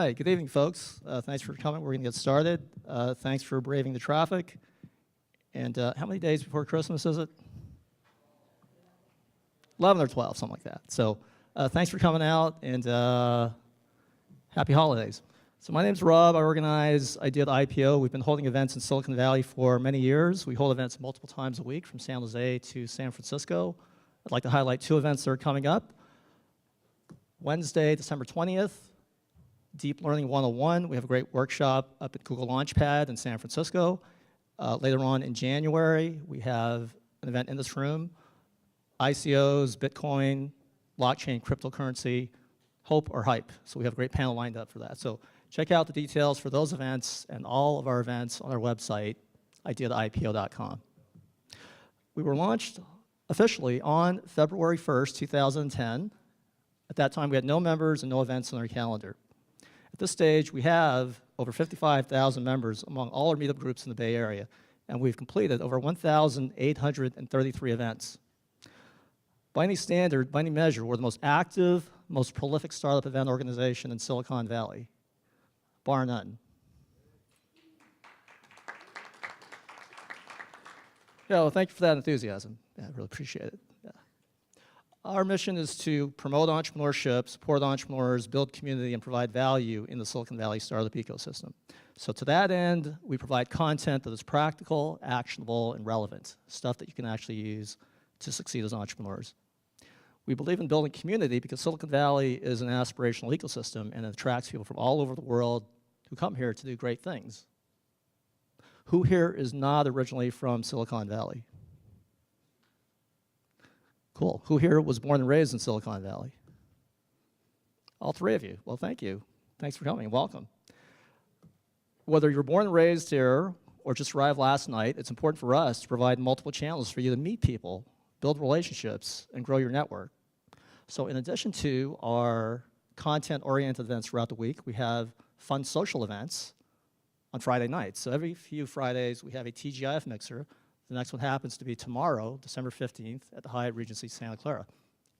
right, good evening, folks. Thanks for coming. We're going to get started. Thanks for braving the traffic. And how many days before Christmas is it? 11 or 12, something like that. So thanks for coming out, and happy holidays. So my name's Rob. I did IPO. We've been holding events in Silicon Valley for many years. We hold events multiple times a week from San Jose to San Francisco. I'd like to highlight two events that are coming up. Wednesday, December 20th, Deep Learning 101. We have a great workshop up at Google Launchpad in San Francisco. Later on in January, we have an event in this room, ICOs, Bitcoin, blockchain, cryptocurrency, hope or hype. So we have a great panel lined up for that. So check out the details for those events and all of our events on our website, ideaipo.com. We were launched officially on February 1st, 2010. At that time, we had no members and no events on our calendar. At this stage, we have over 55,000 members among all our meetup groups in the Bay Area, and we've completed over 1,833 events. By any standard, by any measure, we're the most active, most prolific startup event organization in Silicon Valley, bar none. Yeah, well, thank you for that enthusiasm. Yeah, I really appreciate it. Yeah. Our mission is to promote entrepreneurship, support entrepreneurs, build community, and provide value in the Silicon Valley startup ecosystem. So to that end, we provide content that is practical, actionable, and relevant, stuff that you can actually use to succeed as entrepreneurs. We believe in building community because Silicon Valley is an aspirational ecosystem and it attracts people from all over the world who come here to do great things. Who here is not originally from Silicon Valley? Cool. Who here was born and raised in Silicon Valley? All three of you. Well, thank you. Thanks for coming. Welcome. Whether you're born and raised here or just arrived last night, it's important for us to provide multiple channels for you to meet people, build relationships, and grow your network. So in addition to our content-oriented events throughout the week, we have fun social events on Friday nights. So every few Fridays, we have a TGIF mixer. The next one happens to be tomorrow, December 15th, at the Hyatt Regency Santa Clara.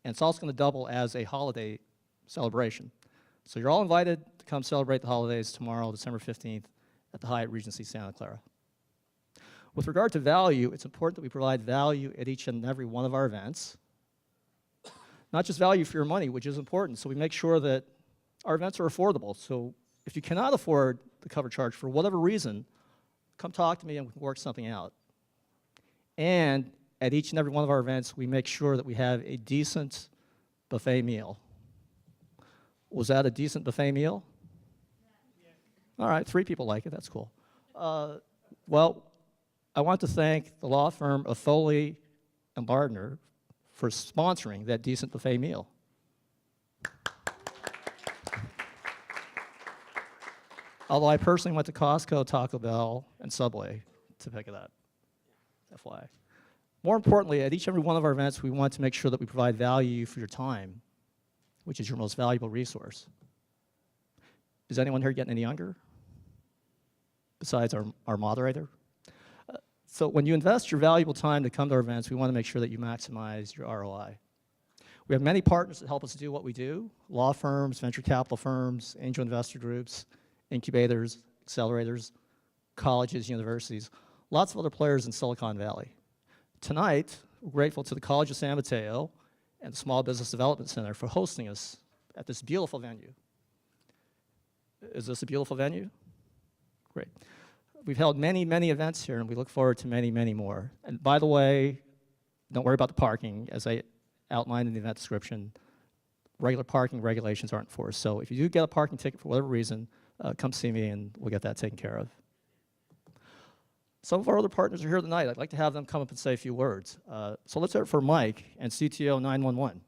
And it's also going to double as a holiday celebration. So you're all invited to come celebrate the holidays tomorrow, December 15th, at the Hyatt Regency Santa Clara. With regard to value, it's important that we provide value at each and every one of our events. Not just value for your money, which is important, so we make sure that our events are affordable. So if you cannot afford the cover charge for whatever reason, come talk to me and we can work something out. And at each and every one of our events, we make sure that we have a decent buffet meal. Was that a decent buffet meal? Yeah. All right, 3 people like it, that's cool. Well, I want to thank the law firm of Foley and Lardner for sponsoring that decent buffet meal. Although I personally went to Costco, Taco Bell, and Subway to pick it up. FYI. More importantly, at each and every one of our events, we want to make sure that we provide value for your time, which is your most valuable resource. Is anyone here getting any younger? Besides our moderator? So when you invest your valuable time to come to our events, we want to make sure that you maximize your ROI. We have many partners that help us do what we do: law firms, venture capital firms, angel investor groups, incubators, accelerators, colleges, universities, lots of other players in Silicon Valley. Tonight, we're grateful to the College of San Mateo and the Small Business Development Center for hosting us at this beautiful venue. Is this a beautiful venue? Great. We've held many, many events here, and we look forward to many, many more. And by the way, don't worry about the parking. As I outlined in the event description, regular parking regulations aren't enforced. So if you do get a parking ticket for whatever reason, come see me and we'll get that taken care of. Some of our other partners are here tonight. I'd like to have them come up and say a few words. So let's hear it for Mike and CTO 911.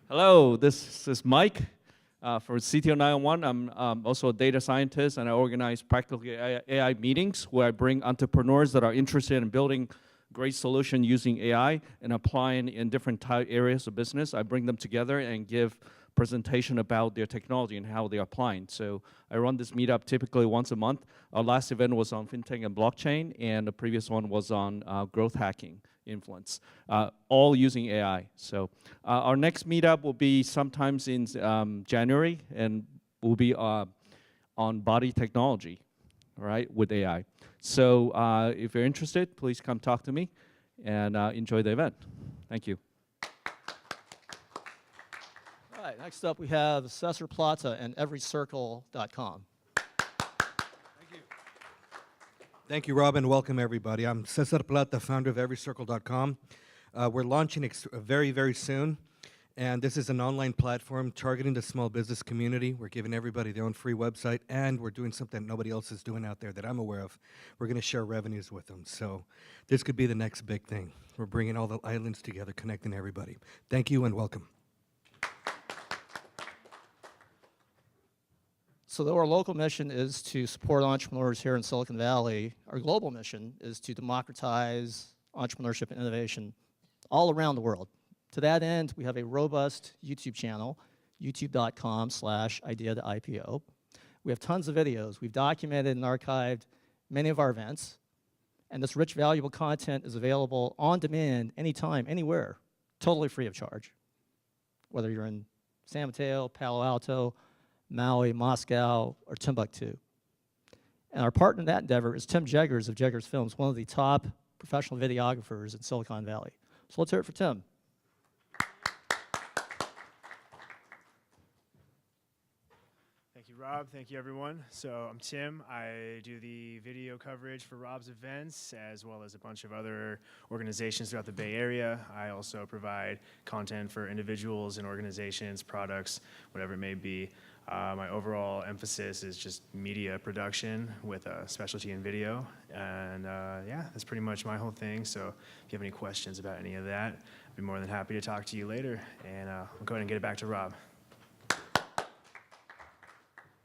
Hello, this is Mike for CTO 911. I'm also a data scientist, and I organize practical AI meetings where I bring entrepreneurs that are interested in building great solution using AI and applying in different areas of business. I bring them together and give presentation about their technology and how they're applying. So I run this meetup typically once a month. Our last event was on fintech and blockchain, and the previous one was on growth hacking influence, all using AI. So our next meetup will be sometimes in January, and will be on body technology, all right, with AI. So if you're interested, please come talk to me and enjoy the event. Thank you. All right, next up we have Cesar Plata and everycircle.com. Thank you, Rob, and welcome everybody. I'm Cesar Plata, founder of everycircle.com. We're launching very, very soon, and this is an online platform targeting the small business community. We're giving everybody their own free website, and we're doing something nobody else is doing out there that I'm aware of. We're going to share revenues with them. So this could be the next big thing. We're bringing all the islands together, connecting everybody. Thank you and welcome. So though our local mission is to support entrepreneurs here in Silicon Valley, our global mission is to democratize entrepreneurship and innovation all around the world. To that end, we have a robust YouTube channel, youtube.com/idea-to-IPO. We have tons of videos. We've documented and archived many of our events, and this rich, valuable content is available on demand, anytime, anywhere, totally free of charge. Whether you're in San Mateo, Palo Alto, Maui, Moscow, or Timbuktu. And our partner in that endeavor is Tim Jeggers of Jeggers Films, one of the top professional videographers in Silicon Valley. So let's hear it for Tim. Thank you, Rob. Thank you, everyone. So I'm Tim. I do the video coverage for Rob's events, as well as a bunch of other organizations throughout the Bay Area. I also provide content for individuals and organizations, products, whatever it may be. My overall emphasis is just media production with a specialty in video. And yeah, that's pretty much my whole thing. So if you have any questions about any of that, I'd be more than happy to talk to you later. And we'll go ahead and get it back to Rob.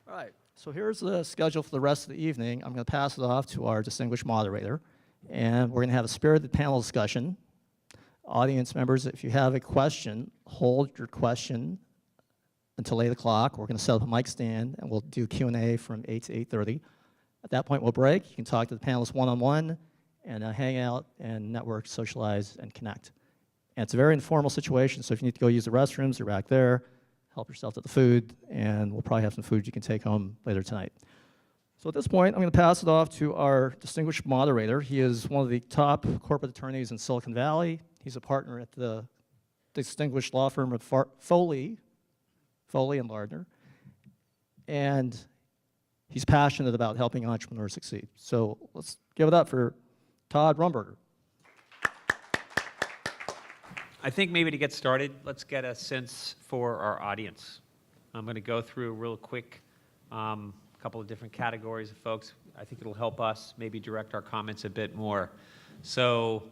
All right, so here's the schedule for the rest of the evening. I'm going to pass it off to our distinguished moderator, and we're going to have a spirited panel discussion. Audience members, if you have a question, hold your question until 8 o'clock. We're going to set up a mic stand, and we'll do Q&A from 8 to 8:30. At that point, we'll break. You can talk to the panelists one-on-one, and hang out and network, socialize, and connect. And it's a very informal situation, so if you need to go use the restrooms, they're back there. Help yourself to the food, and we'll probably have some food you can take home later tonight. So at this point, I'm going to pass it off to our distinguished moderator. He is one of the top corporate attorneys in Silicon Valley. He's a partner at the distinguished law firm of Foley and Lardner. And he's passionate about helping entrepreneurs succeed. So let's give it up for Todd Rumberger. I think maybe to get started, let's get a sense for our audience. I'm going to go through real quick a couple of different categories of folks. I think it'll help us maybe direct our comments a bit more. So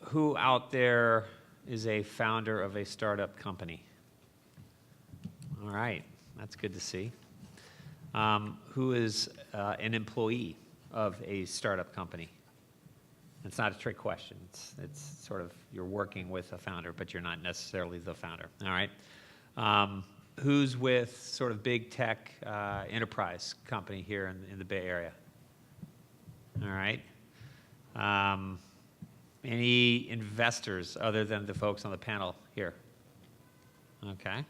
who out there is a founder of a startup company? All right, that's good to see. Who is an employee of a startup company? It's not a trick question. It's sort of you're working with a founder, but you're not necessarily the founder. All right. Who's with sort of big tech enterprise company here in the Bay Area? All right. Any investors other than the folks on the panel here? Okay.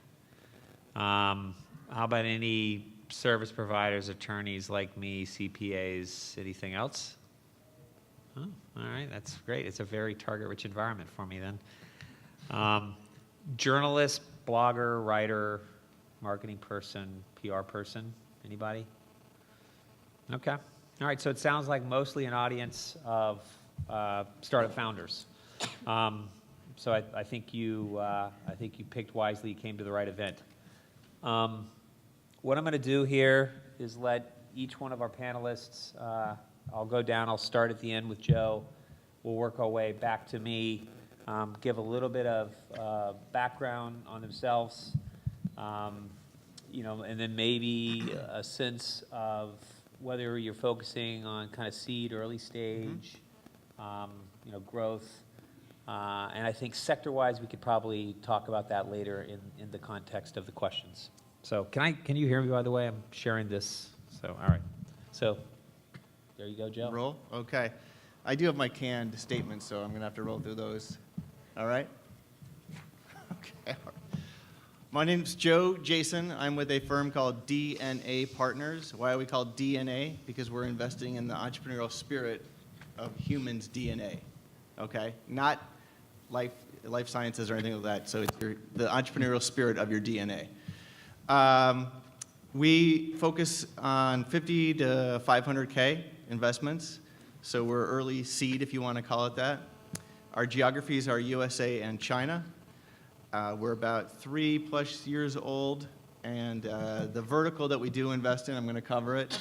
How about any service providers, attorneys like me, CPAs, anything else? Oh, all right, that's great. It's a very target-rich environment for me then. Journalist, blogger, writer, marketing person, PR person, anybody? Okay. All right, so it sounds like mostly an audience of startup founders. So I think you picked wisely, you came to the right event. What I'm going to do here is let each one of our panelists, I'll go down, I'll start at the end with Joe. We'll work our way back to me, give a little bit of background on themselves, and then maybe a sense of whether you're focusing on kind of seed, early stage, growth, And I think sector-wise, we could probably talk about that later in the context of the questions. So can you hear me, by the way? I'm sharing this. So, all right. So there you go, Joe. Roll? Okay. I do have my canned statements, so I'm going to have to roll through those. All right? Okay. My name's Joe Jason. I'm with a firm called DNA Partners. Why are we called DNA? Because we're investing in the entrepreneurial spirit of humans' DNA. Okay? Not life sciences or anything like that. So it's the entrepreneurial spirit of your DNA. We focus on 50 to 500K investments. So we're early seed, if you want to call it that. Our geographies are USA and China. We're about 3+ years old, and the vertical that we do invest in, I'm going to cover it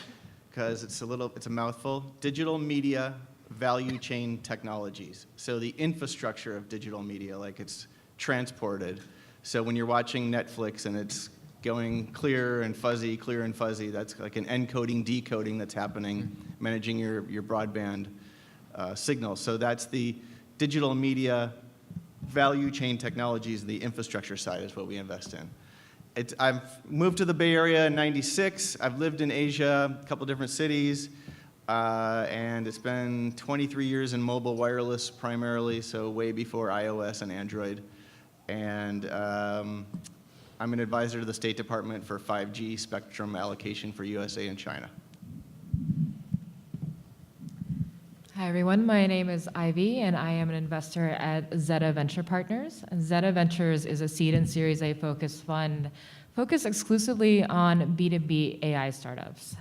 because it's a mouthful. Digital media value chain technologies. So the infrastructure of digital media, like it's transported. So when you're watching Netflix and it's going clear and fuzzy, that's like an encoding, decoding that's happening, managing your broadband signal. So that's the digital media value chain technologies. The infrastructure side is what we invest in. I've moved to the Bay Area in '96. I've lived in Asia, a couple different cities, and it's been 23 years in mobile wireless primarily, so way before iOS and Android. And I'm an advisor to the State Department for 5G spectrum allocation for USA and China. Hi, everyone. My name is Ivy, and I am an investor at Zeta Venture Partners. Zeta Ventures is a seed and Series A focused fund focused exclusively on B2B AI startups.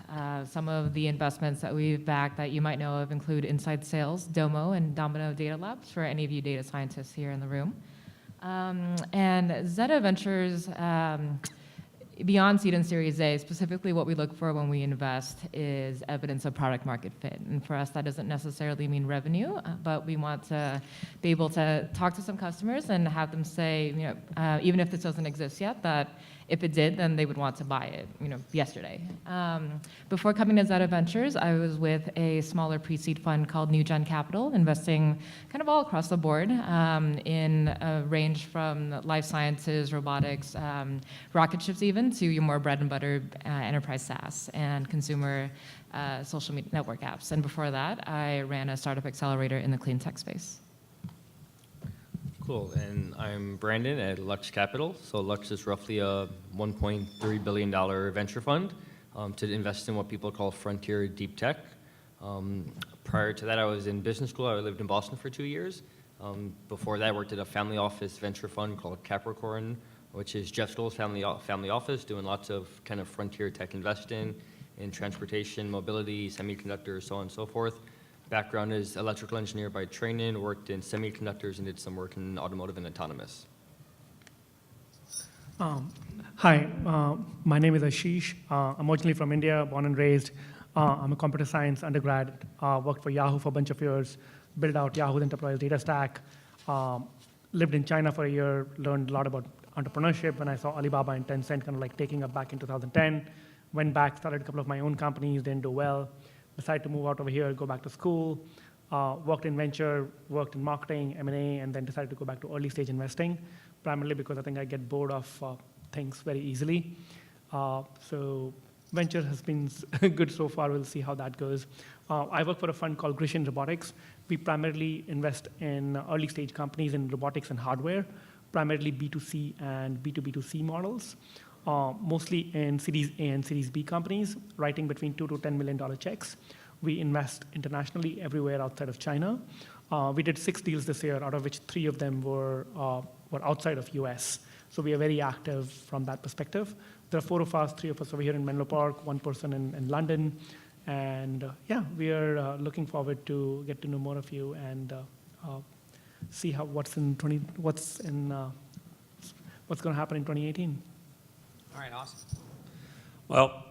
Some of the investments that we've backed that you might know of include Inside Sales, Domo, and Domino Data Labs, for any of you data scientists here in the room. And Zeta Ventures, beyond seed and Series A, specifically what we look for when we invest is evidence of product market fit. And for us, that doesn't necessarily mean revenue, but we want to be able to talk to some customers and have them say, even if this doesn't exist yet, that if it did, then they would want to buy it, yesterday. Before coming to Zeta Ventures, I was with a smaller pre-seed fund called New Gen Capital, investing kind of all across the board in a range from life sciences, robotics, rocket ships even, to your more bread and butter enterprise SaaS and consumer social media network apps. And before that, I ran a startup accelerator in the clean tech space. Cool, and I'm Brandon at Lux Capital. So Lux is roughly a $1.3 billion venture fund to invest in what people call frontier deep tech. Prior to that, I was in business school. I lived in Boston for 2 years. Before that, I worked at a family office venture fund called Capricorn, which is Jeff Stoll's family office, doing lots of kind of frontier tech investing in transportation, mobility, semiconductors, so on and so forth. Background is electrical engineer by training, worked in semiconductors, and did some work in automotive and autonomous. Hi, my name is Ashish. I'm originally from India, born and raised. I'm a computer science undergrad, worked for Yahoo for a bunch of years, built out Yahoo's enterprise data stack, lived in China for a year, learned a lot about entrepreneurship when I saw Alibaba and Tencent kind of like taking up back in 2010. Went back, started a couple of my own companies, didn't do well. Decided to move out over here, go back to school, worked in venture, worked in marketing, M&A, and then decided to go back to early stage investing, primarily because I think I get bored of things very easily. So venture has been good so far. We'll see how that goes. I work for a fund called Grecian Robotics. We primarily invest in early stage companies in robotics and hardware, primarily B2C and B2B2C models. Mostly in Series A and Series B companies, writing between $2 to $10 million checks. We invest internationally everywhere outside of China. We did 6 deals this year, out of which 3 of them were outside of US. So we are very active from that perspective. There are 4 of us, 3 of us over here in Menlo Park, 1 person in London. And yeah, we are looking forward to get to know more of you and see what's going to happen in 2018. All right, awesome. Well,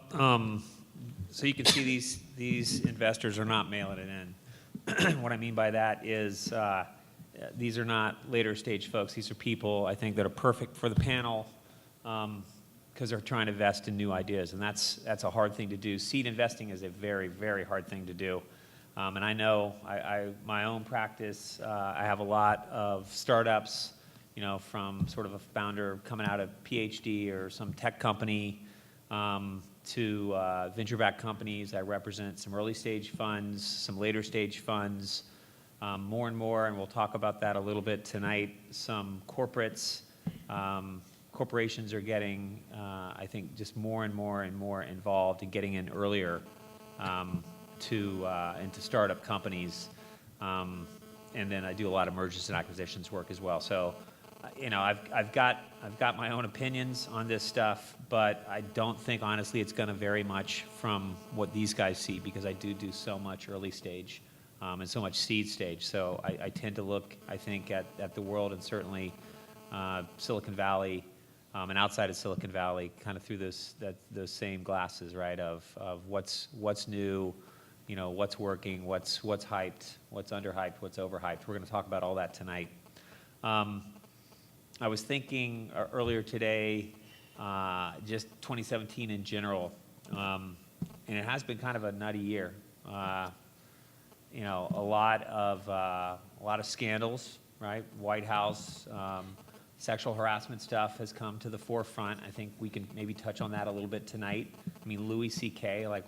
so you can see these investors are not mailing it in. What I mean by that is these are not later stage folks. These are people, I think, that are perfect for the panel because they're trying to invest in new ideas, and that's a hard thing to do. Seed investing is a very, very hard thing to do. And I know my own practice, I have a lot of startups, from sort of a founder coming out of PhD or some tech company to venture-backed companies. I represent some early-stage funds, some later-stage funds, more and more, and we'll talk about that a little bit tonight, some corporates. Corporations are getting, I think, just more and more and more involved in getting in earlier into startup companies. And then I do a lot of mergers and acquisitions work as well. So, I've got my own opinions on this stuff, but I don't think, honestly, it's going to vary much from what these guys see, because I do so much early stage and so much seed stage. So I tend to look, I think, at the world, and certainly Silicon Valley and outside of Silicon Valley, kind of through those same glasses, right? Of what's new, what's working, what's hyped, what's underhyped, what's overhyped. We're going to talk about all that tonight. I was thinking earlier today, just 2017 in general, and it has been kind of a nutty year. A lot of scandals, right? White House, sexual harassment stuff has come to the forefront. I think we can maybe touch on that a little bit tonight. I mean, Louis C.K., like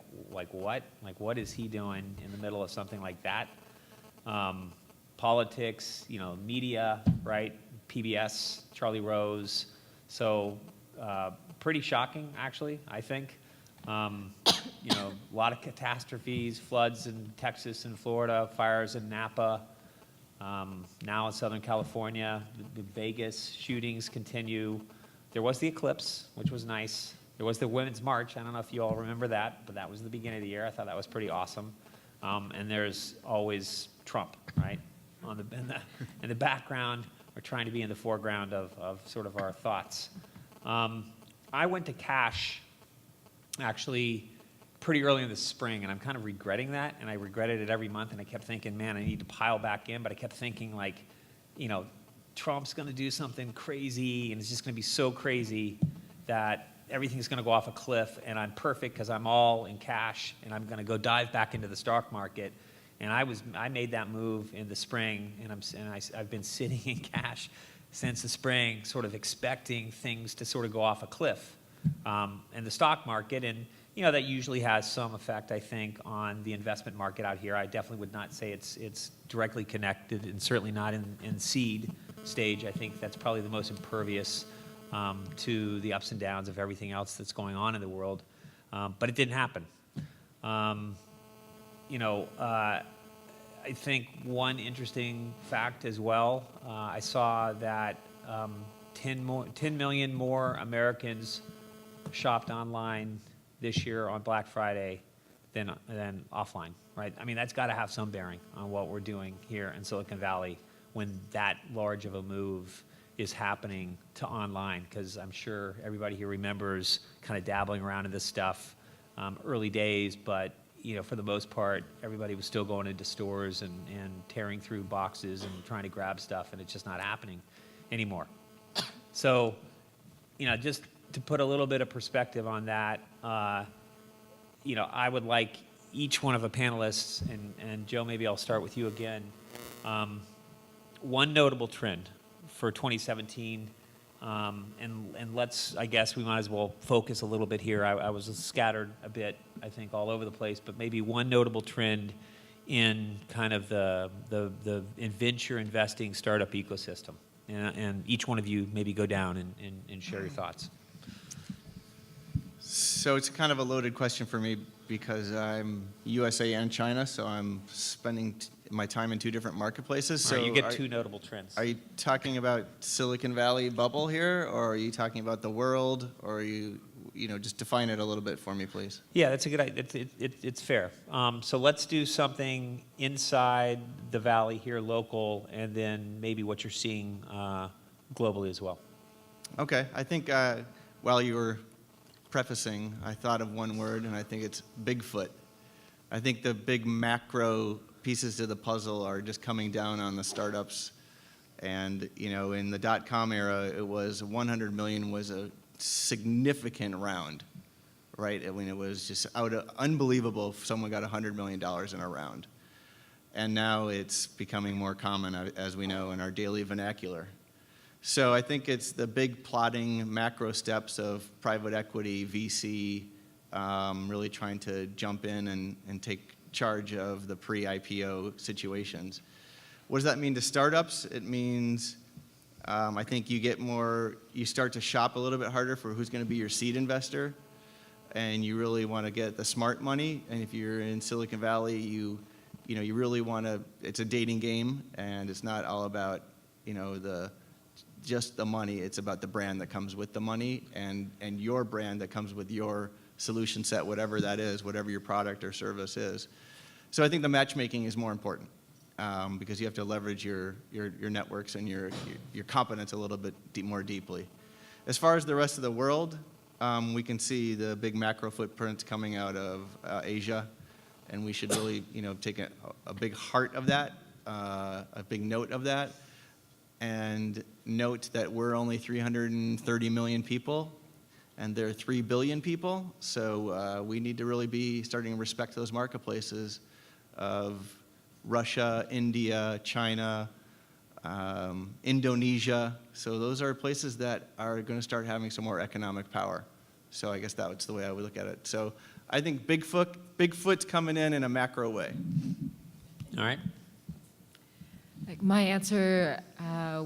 what? Like, what is he doing in the middle of something like that? Politics, media, right? PBS, Charlie Rose. So pretty shocking, actually, I think. A lot of catastrophes, floods in Texas and Florida, fires in Napa. Now in Southern California, the Vegas shootings continue. There was the eclipse, which was nice. There was the Women's March. I don't know if you all remember that, but that was the beginning of the year. I thought that was pretty awesome. And there's always Trump, right? In the background, or trying to be in the foreground of sort of our thoughts. I went to cash, actually, pretty early in the spring, and I'm kind of regretting that, and I regretted it every month, and I kept thinking, man, I need to pile back in, but I kept thinking, Trump's going to do something crazy, and it's just going to be so crazy that everything's going to go off a cliff, and I'm perfect because I'm all in cash, and I'm going to go dive back into the stock market. And I made that move in the spring, and I've been sitting in cash since the spring, sort of expecting things to sort of go off a cliff. And the stock market, and that usually has some effect, I think, on the investment market out here. I definitely would not say it's directly connected, and certainly not in seed stage. I think that's probably the most impervious to the ups and downs of everything else that's going on in the world. But it didn't happen. I think one interesting fact as well, I saw that 10 million more Americans shopped online this year on Black Friday than offline, right? I mean, that's got to have some bearing on what we're doing here in Silicon Valley when that large of a move is happening to online, because I'm sure everybody here remembers kind of dabbling around in this stuff early days, but for the most part, everybody was still going into stores and tearing through boxes and trying to grab stuff, and it's just not happening anymore. So, just to put a little bit of perspective on that, I would like each one of the panelists, and Joe, maybe I'll start with you again. One notable trend for 2017, and I guess we might as well focus a little bit here. I was scattered a bit, I think, all over the place, but maybe one notable trend in kind of the venture investing startup ecosystem. And each one of you maybe go down and share your thoughts. So it's kind of a loaded question for me because I'm USA and China, so I'm spending my time in two different marketplaces. So you get two notable trends. Are you talking about Silicon Valley bubble here, or are you talking about the world, or are you just define it a little bit for me, please? Yeah, that's a good idea. It's fair. So let's do something inside the valley here, local, and then maybe what you're seeing globally as well. Okay. I think while you were prefacing, I thought of one word, and I think it's Bigfoot. I think the big macro pieces to the puzzle are just coming down on the startups. And, in the dot-com era, it was 100 million was a significant round, right? I mean, it was just unbelievable if someone got $100 million in a round. and now it's becoming more common, as we know, in our daily vernacular. So I think it's the big plotting macro steps of private equity, VC, really trying to jump in and take charge of the pre-IPO situations. What does that mean to startups? It means I think you start to shop a little bit harder for who's going to be your seed investor, and you really want to get the smart money. And if you're in Silicon Valley, you really want to. It's a dating game, and it's not all about just the money. It's about the brand that comes with the money, and your brand that comes with your solution set, whatever that is, whatever your product or service is. So I think the matchmaking is more important. Because you have to leverage your networks and your competence a little bit more deeply. As far as the rest of the world, we can see the big macro footprints coming out of Asia, and we should really take a big heart of that, a big note of that, and note that we're only 330 million people, and there are 3 billion people, so we need to really be starting to respect those marketplaces of Russia, India, China, Indonesia. So those are places that are going to start having some more economic power. So I guess that's the way I would look at it. So I think Bigfoot's coming in a macro way. All right. My answer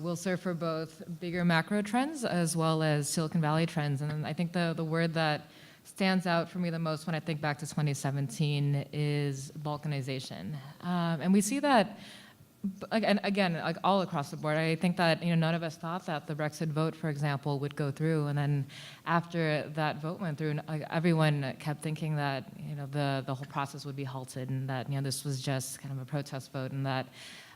will serve for both bigger macro trends as well as Silicon Valley trends. And I think the word that stands out for me the most when I think back to 2017 is Balkanization. And we see that, again, all across the board. I think that none of us thought that the Brexit vote, for example, would go through. And then after that vote went through, everyone kept thinking that the whole process would be halted, and that this was just kind of a protest vote, and that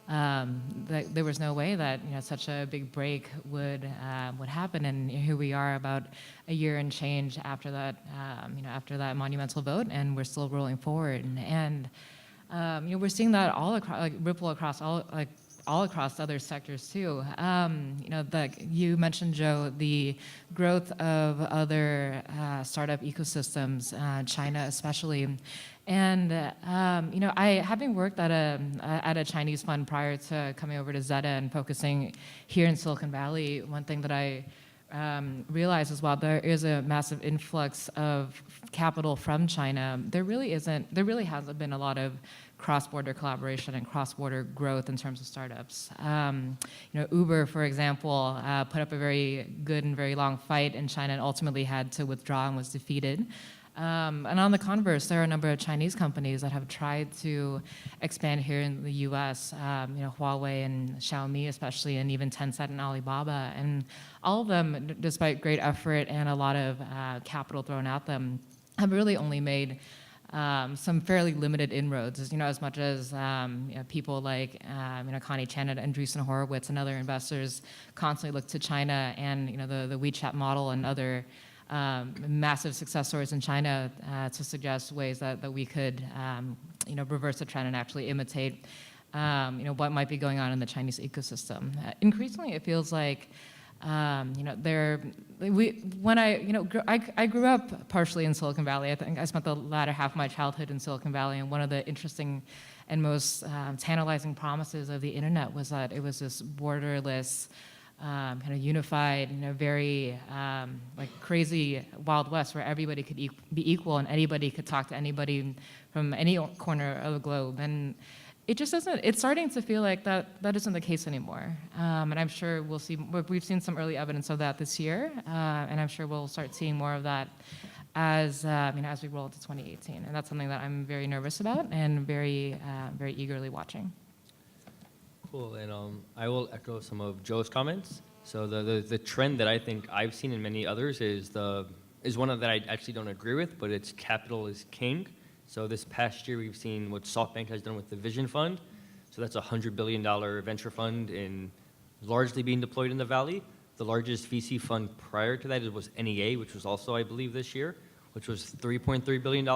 there was no way that such a big break would happen. And here we are, about a year and change after that monumental vote, and we're still rolling forward. And we're seeing that all across, ripple across all across other sectors too. You mentioned, Joe, the growth of other startup ecosystems, China especially. And having worked at a Chinese fund prior to coming over to Zeta and focusing here in Silicon Valley, one thing that I realized as well, there is a massive influx of capital from China. There really hasn't been a lot of cross-border collaboration and cross-border growth in terms of startups. Uber, for example, put up a very good and very long fight in China and ultimately had to withdraw and was defeated. And on the converse, there are a number of Chinese companies that have tried to expand here in the U.S., Huawei and Xiaomi especially, and even Tencent and Alibaba. And all of them, despite great effort and a lot of capital thrown at them, have really only made some fairly limited inroads. As much as people like Connie Chan and Andreessen Horowitz and other investors constantly look to China and the WeChat model and other massive success stories in China to suggest ways that we could reverse the trend and actually imitate what might be going on in the Chinese ecosystem. Increasingly, it feels like I grew up partially in Silicon Valley. I think I spent the latter half of my childhood in Silicon Valley, and one of the interesting and most tantalizing promises of the internet was that it was this borderless, kind of unified, very crazy Wild West where everybody could be equal and anybody could talk to anybody from any corner of the globe. And it just doesn't. It's starting to feel like that isn't the case anymore. And I'm sure we'll see. We've seen some early evidence of that this year, and I'm sure we'll start seeing more of that as we roll into 2018. And that's something that I'm very nervous about and very eagerly watching. Cool, and I will echo some of Joe's comments. So the trend that I think I've seen in many others is one that I actually don't agree with, but it's capital is king. So this past year we've seen what SoftBank has done with the Vision Fund. So that's a $100 billion venture fund largely being deployed in the Valley. The largest VC fund prior to that was NEA, which was also, I believe, this year, which was $3.3 billion.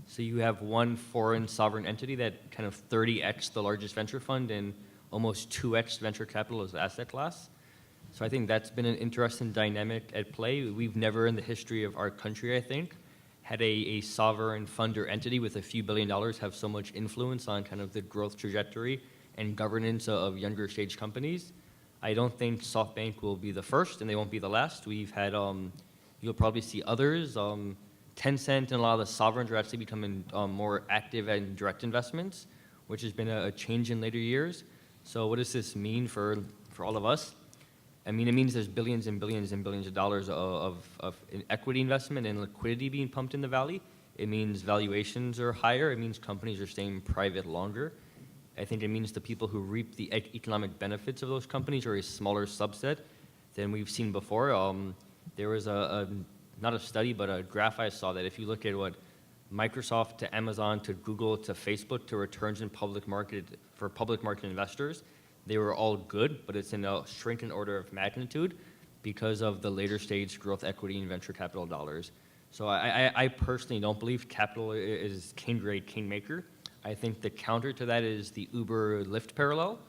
So you have one foreign sovereign entity that kind of 30x the largest venture fund and almost 2x venture capital as asset class. So I think that's been an interesting dynamic at play. We've never in the history of our country, I think, had a sovereign fund or entity with a few $1 billion have so much influence on kind of the growth trajectory and governance of younger stage companies. I don't think SoftBank will be the first, and they won't be the last. We've had, you'll probably see others. Tencent and a lot of the sovereigns are actually becoming more active in direct investments, which has been a change in later years. So what does this mean for all of us? I mean, it means there's billions and billions and billions of dollars of equity investment and liquidity being pumped in the valley. It means valuations are higher. It means companies are staying private longer. I think it means the people who reap the economic benefits of those companies are a smaller subset than we've seen before. There was not a study, but a graph I saw that if you look at what Microsoft to Amazon to Google to Facebook to returns in public market for public market investors, they were all good, but it's in a shrinking order of magnitude because of the later stage growth equity and venture capital dollars. So I personally don't believe capital is king grade, kingmaker. I think the counter to that is the Uber-Lyft parallel.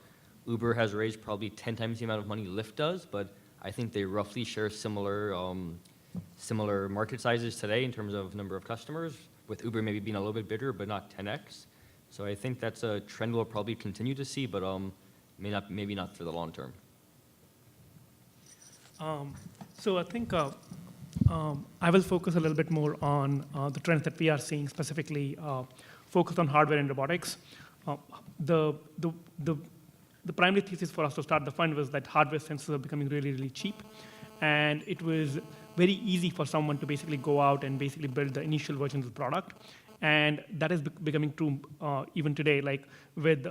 Uber has raised probably 10 times the amount of money Lyft does, but I think they roughly share similar market sizes today in terms of number of customers, with Uber maybe being a little bit bigger, but not 10x. So I think that's a trend we'll probably continue to see, but maybe not for the long term. So I think I will focus a little bit more on the trends that we are seeing, specifically focused on hardware and robotics. The primary thesis for us to start the fund was that hardware sensors are becoming really, really cheap. And it was very easy for someone to basically go out and basically build the initial versions of the product. And that is becoming true even today, like with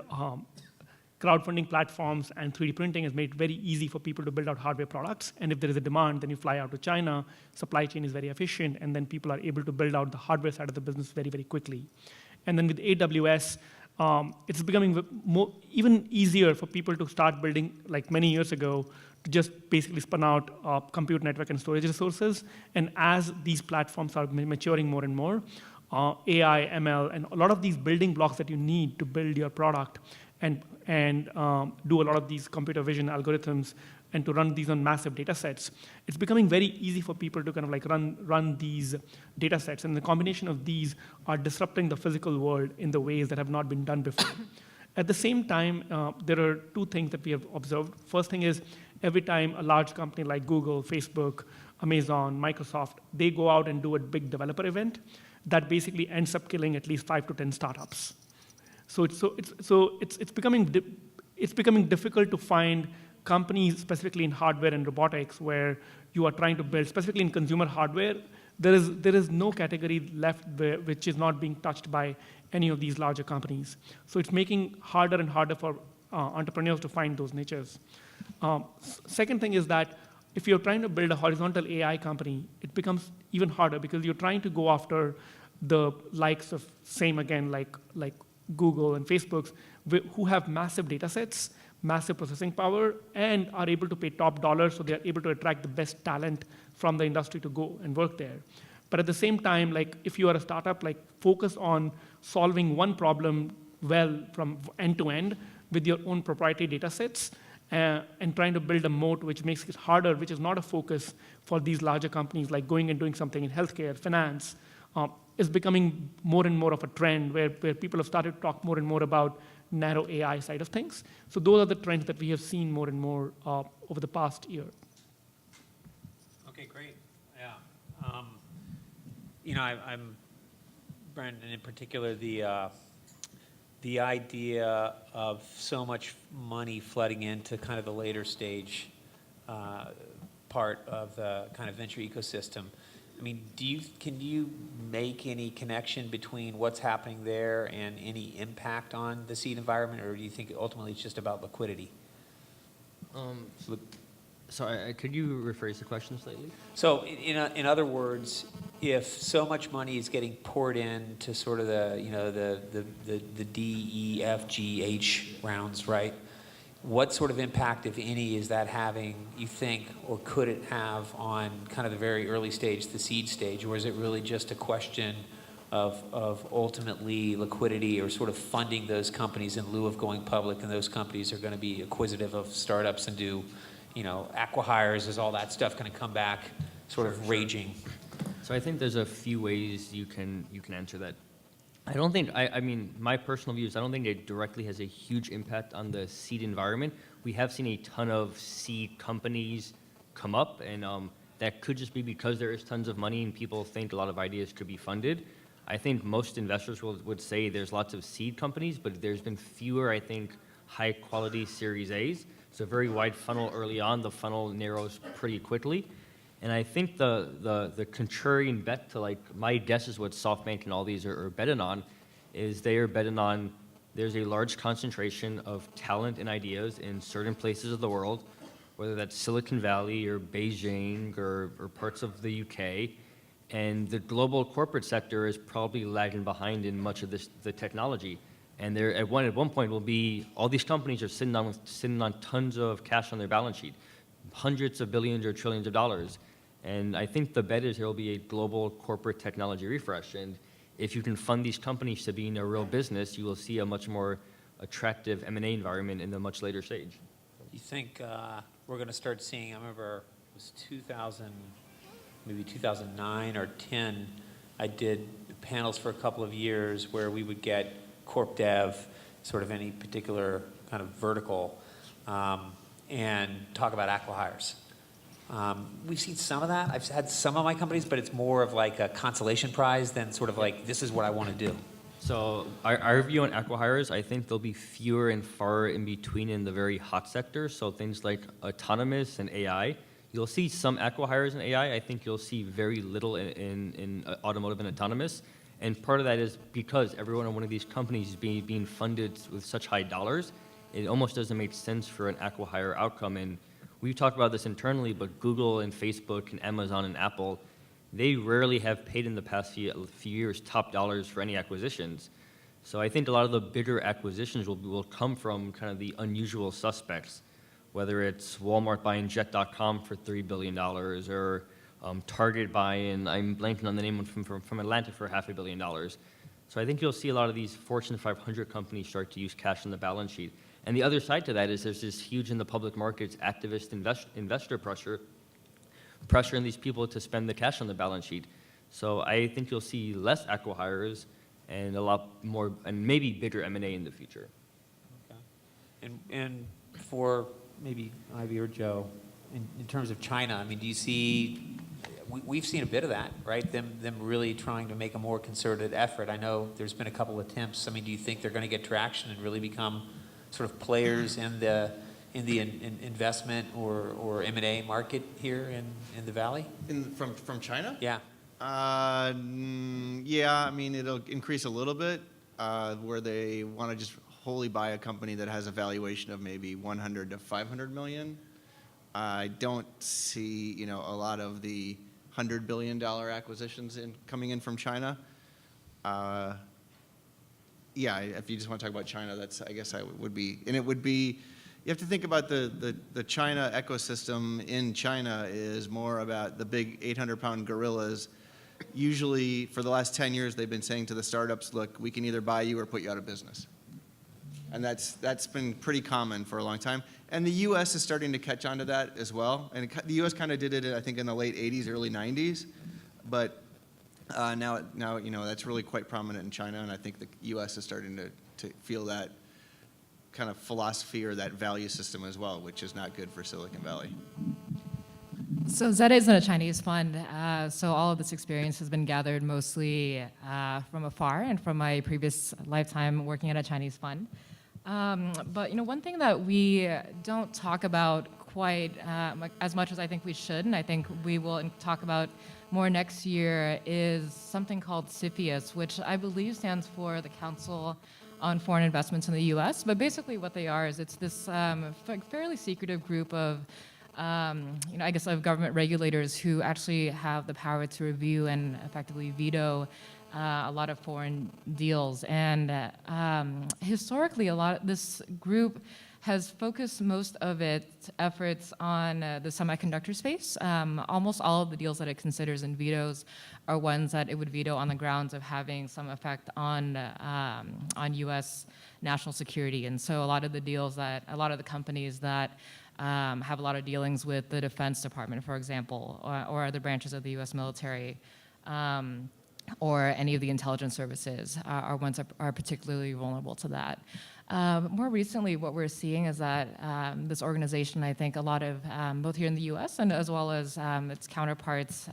crowdfunding platforms and 3D printing has made it very easy for people to build out hardware products. And if there is a demand, then you fly out to China, supply chain is very efficient, and then people are able to build out the hardware side of the business very, very quickly. And then with AWS, it's becoming even easier for people to start building, like many years ago, to just basically spin out compute network and storage resources. And as these platforms are maturing more and more, AI, ML, and a lot of these building blocks that you need to build your product and do a lot of these computer vision algorithms and to run these on massive data sets, it's becoming very easy for people to kind of like run these data sets. And the combination of these are disrupting the physical world in the ways that have not been done before. At the same time, there are two things that we have observed. First thing is, every time a large company like Google, Facebook, Amazon, Microsoft, they go out and do a big developer event, that basically ends up killing at least 5 to 10 startups. So it's becoming difficult to find companies, specifically in hardware and robotics, where you are trying to build, specifically in consumer hardware. There is no category left which is not being touched by any of these larger companies. So it's making harder and harder for entrepreneurs to find those niches. Second thing is that if you're trying to build a horizontal AI company, it becomes even harder because you're trying to go after the likes of, like Google and Facebook's, who have massive data sets, massive processing power, and are able to pay top dollar, so they're able to attract the best talent from the industry to go and work there. But at the same time, like if you are a startup, like focus on solving one problem well from end to end with your own proprietary data sets, and trying to build a moat which makes it harder, which is not a focus for these larger companies, like going and doing something in healthcare, finance, is becoming more and more of a trend where people have started to talk more and more about narrow AI side of things. So those are the trends that we have seen more and more over the past year. Okay, great. Yeah. I'm Brandon, in particular, the idea of so much money flooding into kind of the later stage part of the kind of venture ecosystem. I mean, can you make any connection between what's happening there and any impact on the seed environment, or do you think ultimately it's just about liquidity? Sorry, could you rephrase the question slightly? So, in other words, if so much money is getting poured into sort of the D, E, F, G, H rounds, right? What sort of impact, if any, is that having, you think, or could it have on kind of the very early stage, the seed stage, or is it really just a question of ultimately liquidity or sort of funding those companies in lieu of going public, and those companies are going to be acquisitive of startups and do, acqui-hires? Is all that stuff going to come back sort of raging? So I think there's a few ways you can answer that. I don't think, I mean, my personal view is I don't think it directly has a huge impact on the seed environment. We have seen a ton of seed companies come up, and that could just be because there is tons of money and people think a lot of ideas could be funded. I think most investors would say there's lots of seed companies, but there's been fewer, I think, high-quality Series A's. It's a very wide funnel early on. The funnel narrows pretty quickly. And I think the contrarian bet to, like, my guess is what SoftBank and all these are betting on, is they are betting on there's a large concentration of talent and ideas in certain places of the world, whether that's Silicon Valley or Beijing or parts of the UK. And the global corporate sector is probably lagging behind in much of the technology. And there at one point will be all these companies are sitting on tons of cash on their balance sheet, hundreds of billions or trillions of dollars. And I think the bet is there will be a global corporate technology refresh. And if you can fund these companies to be in a real business, you will see a much more attractive M&A environment in the much later stage. Do you think we're going to start seeing, I remember it was 2000, maybe 2009 or 10, I did panels for a couple of years where we would get corp dev, sort of any particular kind of vertical, and talk about acqui-hires. We've seen some of that. I've had some of my companies, but it's more of like a consolation prize than sort of like, this is what I want to do. So our view on acqui-hires, I think there'll be fewer and far in between in the very hot sectors. So things like autonomous and AI. You'll see some acqui-hires in AI. I think you'll see very little in automotive and autonomous. And part of that is because every one of these companies is being funded with such high dollars, it almost doesn't make sense for an acqui-hire outcome. And we've talked about this internally, but Google and Facebook and Amazon and Apple, they rarely have paid in the past few years top dollars for any acquisitions. So I think a lot of the bigger acquisitions will come from kind of the unusual suspects, whether it's Walmart buying Jet.com for $3 billion or Target buying, I'm blanking on the name from Atlanta for $500 million. So I think you'll see a lot of these Fortune 500 companies start to use cash on the balance sheet. And the other side to that is there's this huge in the public markets activist investor pressuring these people to spend the cash on the balance sheet. So I think you'll see less acqui-hires and a lot more and maybe bigger M&A in the future. Okay. And for maybe Ivy or Joe, in terms of China, I mean, do you see, we've seen a bit of that, right? Them really trying to make a more concerted effort. I know there's been a couple attempts. I mean, do you think they're going to get traction and really become sort of players in the investment or M&A market here in the Valley? From China? Yeah. Yeah, I mean, it'll increase a little bit where they want to just wholly buy a company that has a valuation of maybe 100 to 500 million. I don't see, a lot of the $100 billion acquisitions coming in from China. Yeah, if you just want to talk about China, I guess I would be, and it would be, you have to think about the China ecosystem in China is more about the big 800-pound gorillas. Usually, for the last 10 years, they've been saying to the startups, look, we can either buy you or put you out of business. And that's been pretty common for a long time. And the U.S. is starting to catch on to that as well. And the U.S. kind of did it, I think, in the late 80s, early 90s. But now that's really quite prominent in China, and I think the U.S. is starting to feel that kind of philosophy or that value system as well, which is not good for Silicon Valley. So Zeta isn't a Chinese fund, so all of this experience has been gathered mostly from afar and from my previous lifetime working at a Chinese fund. But one thing that we don't talk about quite as much as I think we should, and I think we will talk about more next year, is something called CFIUS, which I believe stands for the Council on Foreign Investments in the U.S. But basically what they are is it's this fairly secretive group of I guess of government regulators who actually have the power to review and effectively veto a lot of foreign deals. And historically, this group has focused most of its efforts on the semiconductor space. Almost all of the deals that it considers and vetoes are ones that it would veto on the grounds of having some effect on U.S. national security. And so a lot of the companies that have a lot of dealings with the Defense Department, for example, or other branches of the U.S. military, or any of the intelligence services are ones that are particularly vulnerable to that. More recently, what we're seeing is that this organization, I think a lot of, both here in the US and as well as its counterparts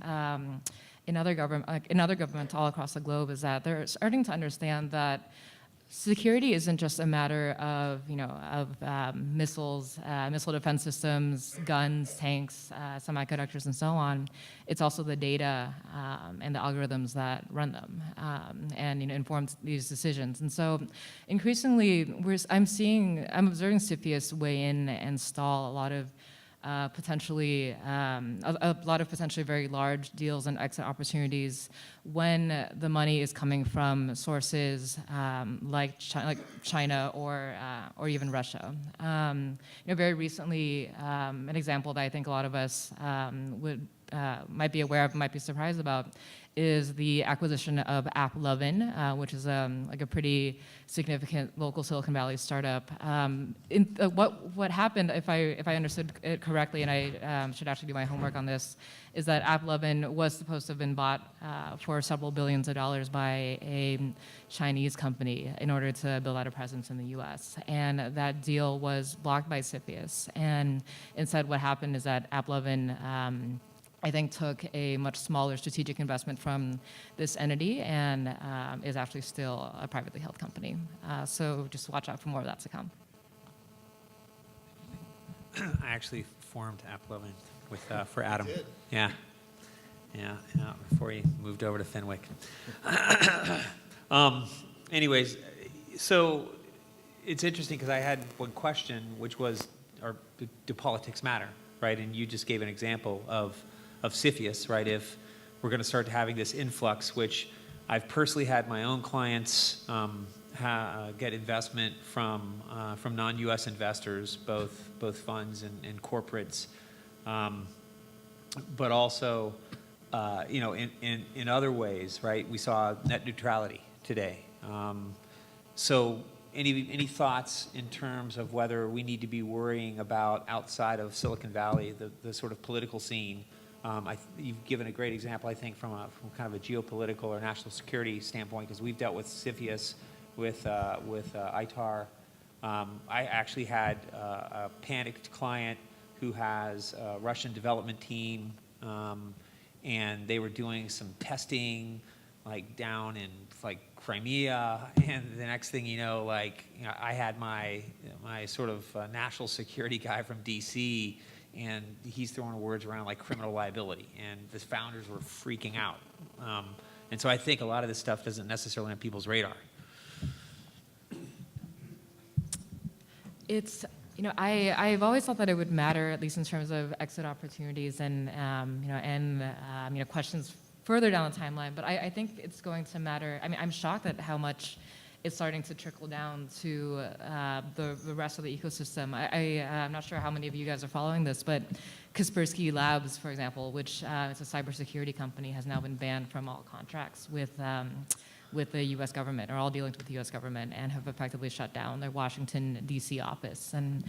in other governments all across the globe, is that they're starting to understand that security isn't just a matter of, missiles, missile defense systems, guns, tanks, semiconductors, and so on. It's also the data and the algorithms that run them and inform these decisions. And so, increasingly, I'm observing CFIUS weigh in and stall a lot of potentially very large deals and exit opportunities when the money is coming from sources like China or even Russia. Very recently, an example that I think a lot of us might be aware of, might be surprised about, is the acquisition of AppLovin, which is like a pretty significant local Silicon Valley startup. What happened, if I understood it correctly, and I should actually do my homework on this, is that AppLovin was supposed to have been bought for several billions of dollars by a Chinese company in order to build out a presence in the US. And that deal was blocked by CFIUS. And instead what happened is that AppLovin I think took a much smaller strategic investment from this entity and is actually still a privately held company. So just watch out for more of that to come. I actually formed AppLovin with for Adam. Yeah, before he moved over to Fenwick. Anyways, so it's interesting because I had one question, which was, do politics matter, right? And you just gave an example of CFIUS, right? If we're going to start having this influx, which I've personally had my own clients get investment from non-U.S. investors, both funds and corporates, but also in other ways, right? We saw net neutrality today. So any thoughts in terms of whether we need to be worrying about outside of Silicon Valley, the sort of political scene? You've given a great example, I think, from kind of a geopolitical or national security standpoint, because we've dealt with CFIUS, with ITAR. I actually had a panicked client who has a Russian development team, and they were doing some testing, like down in Crimea, and the next thing you know, I had my sort of national security guy from DC, and he's throwing words around like criminal liability, and the founders were freaking out. And so I think a lot of this stuff doesn't necessarily on people's radar. It's, I've always thought that it would matter, at least in terms of exit opportunities and questions further down the timeline. But I think it's going to matter. I mean, I'm shocked at how much it's starting to trickle down to the rest of the ecosystem. I'm not sure how many of you guys are following this, but Kaspersky Labs, for example, which is a cybersecurity company, has now been banned from all contracts with the U.S. government, or all dealings with the U.S. government, and have effectively shut down their Washington, D.C. office. And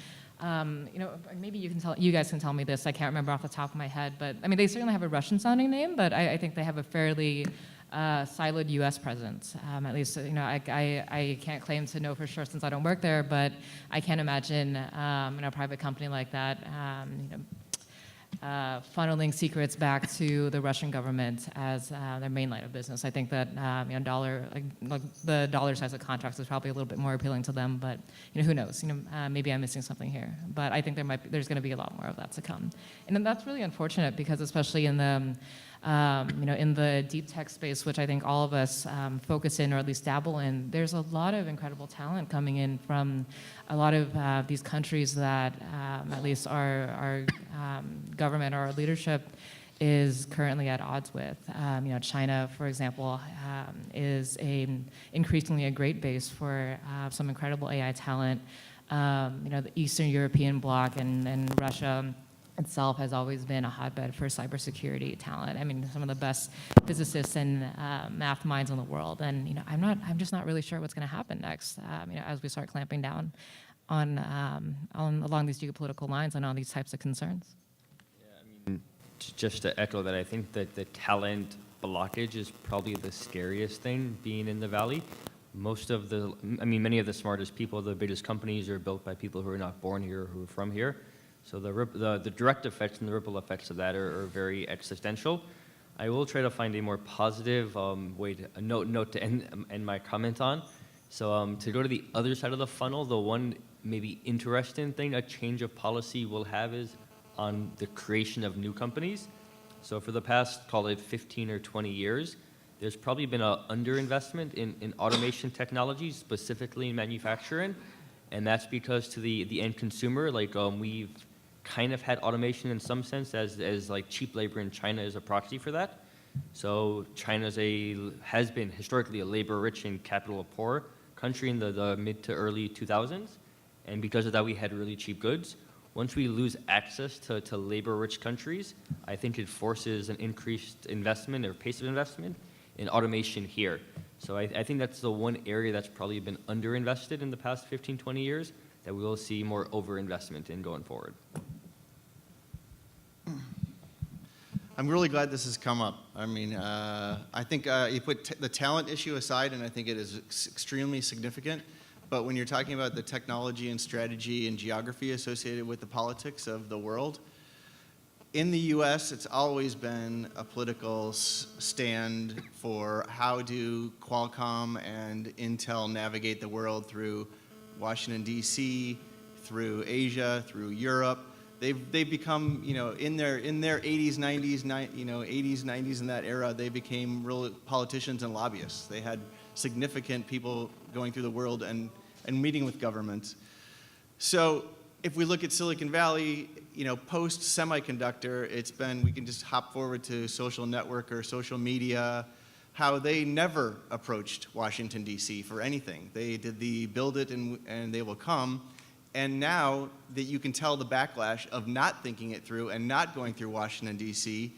maybe you guys can tell me this. I can't remember off the top of my head, but I mean, they certainly have a Russian-sounding name, but I think they have a fairly siloed U.S. presence. At least, I can't claim to know for sure since I don't work there, but I can't imagine a private company like that funneling secrets back to the Russian government as their main line of business. I think that the dollar size of contracts is probably a little bit more appealing to them, but who knows? Maybe I'm missing something here. But I think there's going to be a lot more of that to come, and then that's really unfortunate because especially in the in the deep tech space, which I think all of us focus in or at least dabble in, there's a lot of incredible talent coming in from a lot of these countries that at least our government or our leadership is currently at odds with. China, for example, is increasingly a great base for some incredible AI talent. The Eastern European bloc and Russia itself has always been a hotbed for cybersecurity talent. I mean, some of the best physicists and math minds in the world. And I'm just not really sure what's going to happen next. As we start clamping down on along these geopolitical lines and on these types of concerns. Yeah, I mean, just to echo that, I think that the talent blockage is probably the scariest thing being in the Valley. Many of the smartest people, the biggest companies are built by people who are not born here, who are from here. So the direct effects and the ripple effects of that are very existential. I will try to find a more positive note to end my comment on. So to go to the other side of the funnel, the one maybe interesting thing a change of policy will have is on the creation of new companies. So for the past, call it 15 or 20 years, there's probably been an underinvestment in automation technologies, specifically in manufacturing. And that's because to the end consumer, we've kind of had automation in some sense as like cheap labor in China is a proxy for that. So China has been historically a labor-rich and capital-poor country in the mid to early 2000s. And because of that, we had really cheap goods. Once we lose access to labor-rich countries, I think it forces an increased investment or pace of investment in automation here. So I think that's the one area that's probably been underinvested in the past 15, 20 years that we will see more overinvestment in going forward. I'm really glad this has come up. I mean, I think you put the talent issue aside, and I think it is extremely significant. But when you're talking about the technology and strategy and geography associated with the politics of the world, in the US, it's always been a political stand for how do Qualcomm and Intel navigate the world through Washington, D.C., through Asia, through Europe. They've become, in their 80s, 90s, 80s, 90s, in that era, they became real politicians and lobbyists. They had significant people going through the world and meeting with governments. So if we look at Silicon Valley, post semiconductor, we can just hop forward to social network or social media, how they never approached Washington, D.C. for anything. They did the build it and they will come. And now that you can tell the backlash of not thinking it through and not going through Washington, D.C.,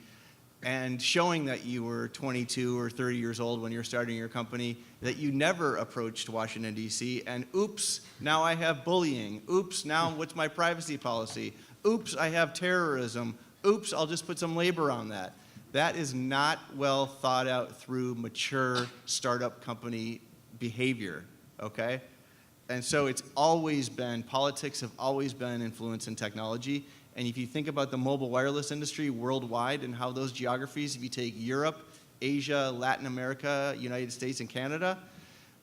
and showing that you were 22 or 30 years old when you're starting your company, that you never approached Washington, D.C., and oops, now I have bullying. Oops, now what's my privacy policy? Oops, I have terrorism. Oops, I'll just put some labor on that. That is not well thought out through mature startup company behavior, okay? And so politics have always been influenced in technology. And if you think about the mobile wireless industry worldwide and how those geographies, if you take Europe, Asia, Latin America, United States, and Canada,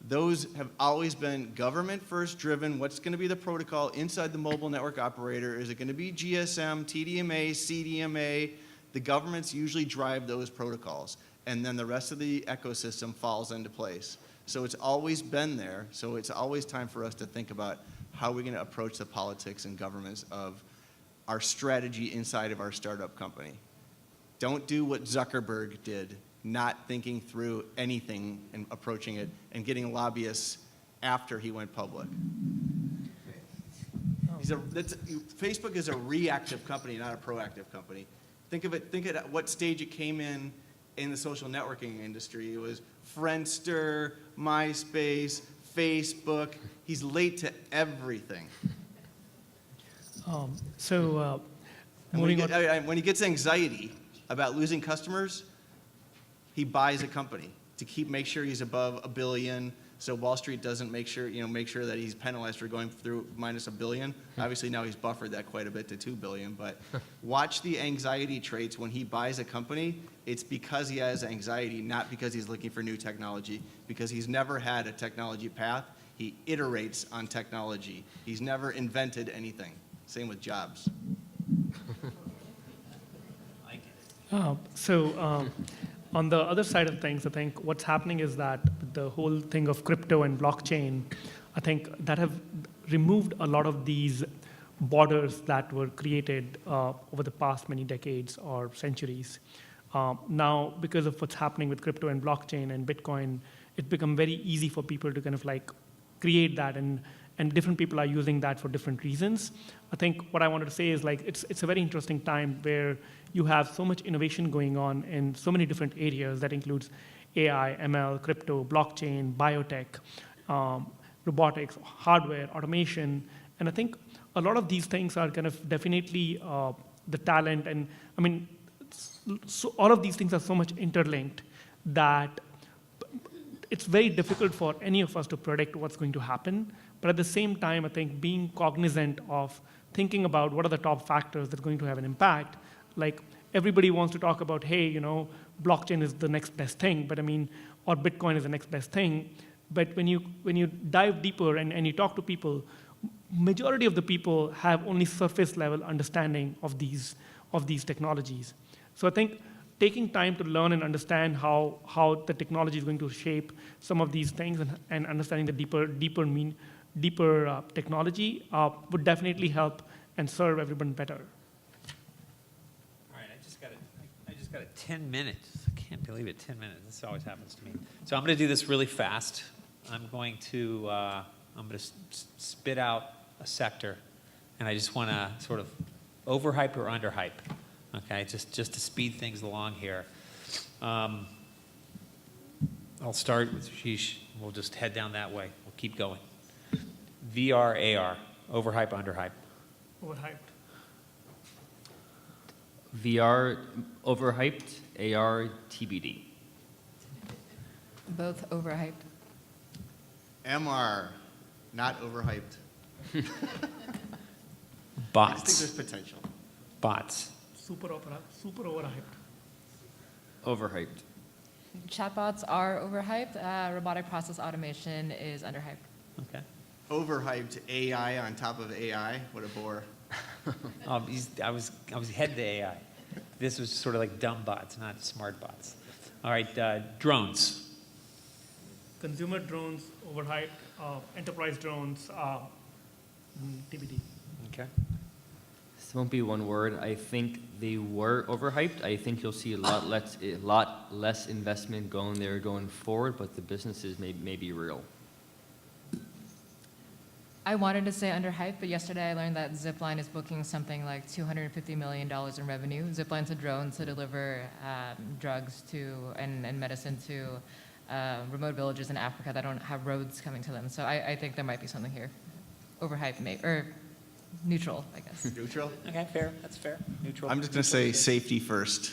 those have always been government first driven. What's going to be the protocol inside the mobile network operator? Is it going to be GSM, TDMA, CDMA? The governments usually drive those protocols. And then the rest of the ecosystem falls into place. So it's always been there. So it's always time for us to think about how we're going to approach the politics and governments of our strategy inside of our startup company. Don't do what Zuckerberg did, not thinking through anything and approaching it and getting lobbyists after he went public. Facebook is a reactive company, not a proactive company. Think at what stage it came in the social networking industry. It was Friendster, MySpace, Facebook. He's late to everything. When he gets anxiety about losing customers, he buys a company to make sure he's above $1 billion. So Wall Street doesn't make sure that he's penalized for going through minus $1 billion. Obviously now he's buffered that quite a bit to $2 billion. But watch the anxiety traits when he buys a company. It's because he has anxiety, not because he's looking for new technology. Because he's never had a technology path. He iterates on technology. He's never invented anything. Same with Jobs. On the other side of things, I think what's happening is that the whole thing of crypto and blockchain, I think that have removed a lot of these borders that were created over the past many decades or centuries. Now, because of what's happening with crypto and blockchain and Bitcoin, it's become very easy for people to kind of like create that, and different people are using that for different reasons. I think what I wanted to say is like it's a very interesting time where you have so much innovation going on in so many different areas that includes AI, ML, crypto, blockchain, biotech, robotics, hardware, automation. And I think a lot of these things are kind of definitely the talent. And I mean, so all of these things are so much interlinked that it's very difficult for any of us to predict what's going to happen. But at the same time, I think being cognizant of thinking about what are the top factors that are going to have an impact. Like everybody wants to talk about, hey, blockchain is the next best thing, but I mean, or Bitcoin is the next best thing. But when you dive deeper and you talk to people, majority of the people have only surface level understanding of these technologies. So I think taking time to learn and understand how the technology is going to shape some of these things and understanding the deeper technology would definitely help and serve everyone better. All right, I just got a 10 minutes. I can't believe it, 10 minutes. This always happens to me. So I'm going to do this really fast. I'm going to spit out a sector, and I just want to sort of overhype or underhype. Okay, just to speed things along here. I'll start with Ashish. We'll just head down that way. We'll keep going. VR, AR, overhype, underhype. Overhyped. VR overhyped, AR TBD. Both overhyped. MR, not overhyped. I just think Bots. there's potential. Bots. Super overhyped. Overhyped. Chatbots are overhyped. Robotic process automation is underhyped. Okay. Overhyped AI on top of AI. What a bore. I was headed to AI. This was sort of like dumb bots, not smart bots. All right, drones. Consumer drones, overhyped. Enterprise drones, TBD. Okay. This won't be one word. I think they were overhyped. I think you'll see a lot less investment going there going forward, but the businesses may be real. I wanted to say underhyped, but yesterday I learned that Zipline is booking something like $250 million in revenue. Zipline's a drone to deliver drugs to and medicine to remote villages in Africa that don't have roads coming to them. So I think there might be something here. Overhyped, or neutral, I guess. Neutral? Okay, fair. That's fair. Neutral. I'm just going to say safety first.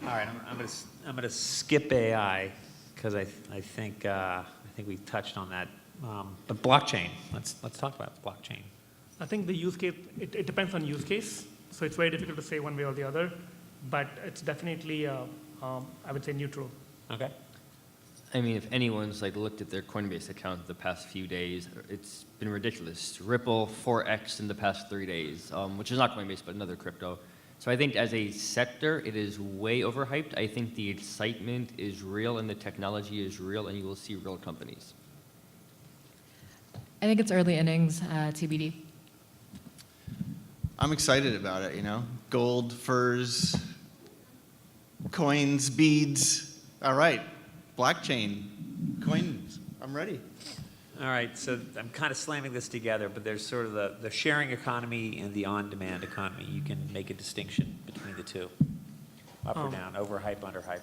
All right, I'm gonna skip AI because I think we touched on that. But blockchain. Let's talk about blockchain. I think the use case, it depends on use case. So it's very difficult to say one way or the other, but it's definitely, I would say, neutral. Okay. I mean, if anyone's looked at their Coinbase account the past few days, it's been ridiculous. Ripple 4x in the past 3 days, which is not Coinbase, but another crypto. So I think as a sector, it is way overhyped. I think the excitement is real and the technology is real, and you will see real companies. I think it's early innings, TBD. I'm excited about it, Gold, furs, coins, beads. All right. Blockchain, coins. I'm ready. All right, so I'm kind of slamming this together, but there's sort of the sharing economy and the on-demand economy. You can make a distinction between the two, up or down, overhype, underhype.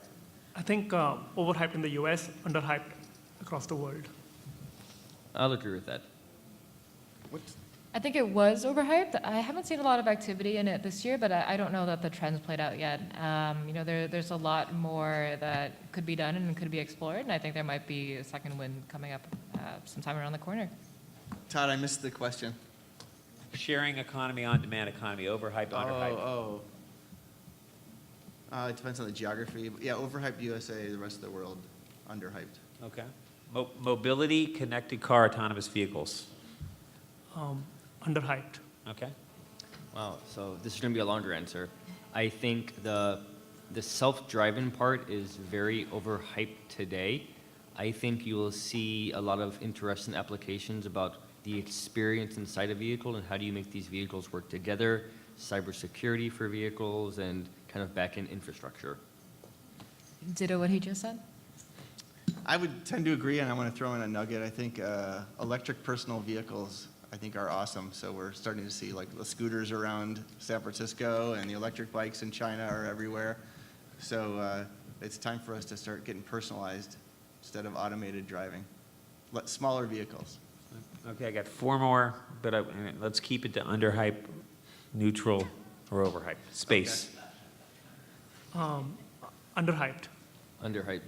I think overhyped in the US, underhyped across the world. I'll agree with that. I think it was overhyped. I haven't seen a lot of activity in it this year, but I don't know that the trends played out yet. There's a lot more that could be done and could be explored, and I think there might be a second wind coming up sometime around the corner. Todd, I missed the question. Sharing economy, on-demand economy, overhype, underhype. It depends on the geography. Yeah, overhyped USA, the rest of the world, underhyped. Okay. Mobility, connected car, autonomous vehicles. Underhyped. Okay. Wow, so this is going to be a longer answer. I think the self-driving part is very overhyped today. I think you will see a lot of interesting applications about the experience inside a vehicle and how do you make these vehicles work together, cybersecurity for vehicles, and kind of back-end infrastructure. Ditto what he just said. I would tend to agree, and I want to throw in a nugget. I think electric personal vehicles, I think, are awesome. So we're starting to see the scooters around San Francisco, and the electric bikes in China are everywhere. So it's time for us to start getting personalized instead of automated driving. Smaller vehicles. Okay, I got 4 more, but let's keep it to underhype, neutral, or overhype. Space. Okay. Underhyped. Underhyped.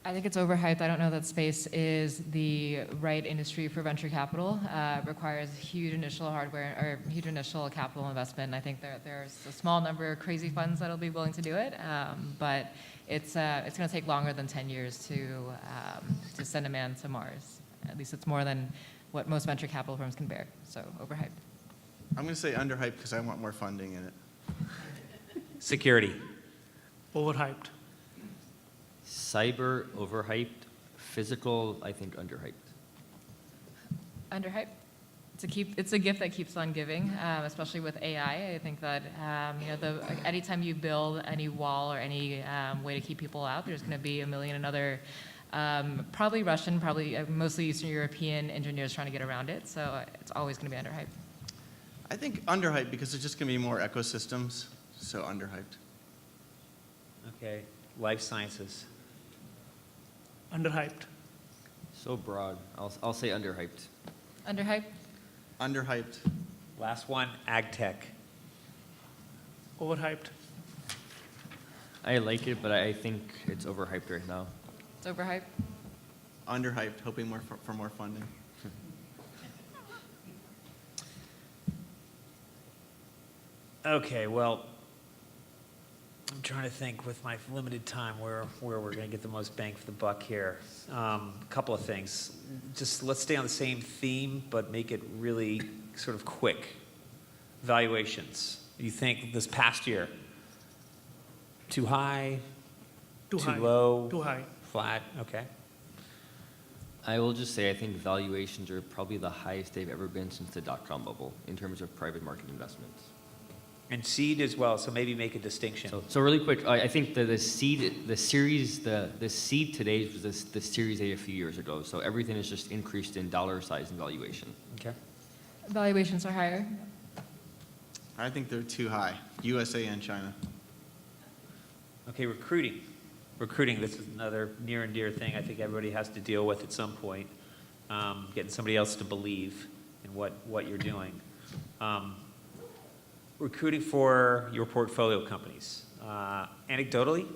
I think it's overhyped. I don't know that space is the right industry for venture capital. It requires huge initial hardware or huge initial capital investment. And I think there's a small number of crazy funds that'll be willing to do it, but it's going to take longer than 10 years to send a man to Mars. At least it's more than what most venture capital firms can bear. So overhyped. I'm going to say underhyped because I want more funding in it. Security. Overhyped. Cyber, overhyped. Physical, I think underhyped. Underhyped. It's a gift that keeps on giving, especially with AI. I think that anytime you build any wall or any way to keep people out, there's going to be a million and other, probably Russian, probably mostly Eastern European engineers trying to get around it. So it's always going to be underhyped. I think underhyped because there's just going to be more ecosystems, so underhyped. Okay. Life sciences. Underhyped. So broad. I'll say underhyped. Underhyped. Underhyped. Last one, ag tech. Overhyped. I like it, but I think it's overhyped right now. It's overhyped. Underhyped, hoping for more funding. Okay, well, I'm trying to think with my limited time where we're going to get the most bang for the buck here. A couple of things. Just let's stay on the same theme, but make it really sort of quick. Valuations. You think this past year, too high, Too high. low, Too high. flat? Okay. I will just say I think valuations are probably the highest they've ever been since the dot-com bubble in terms of private market investments. And seed as well, so maybe make a distinction. So really quick, I think the seed today was the Series A a few years ago. So everything is just increased in dollar size and valuation. Okay. Valuations are higher. I think they're too high, USA and China. Okay, recruiting. Recruiting, this is another near and dear thing I think everybody has to deal with at some point. Getting somebody else to believe in what you're doing. Recruiting for your portfolio companies. Anecdotally,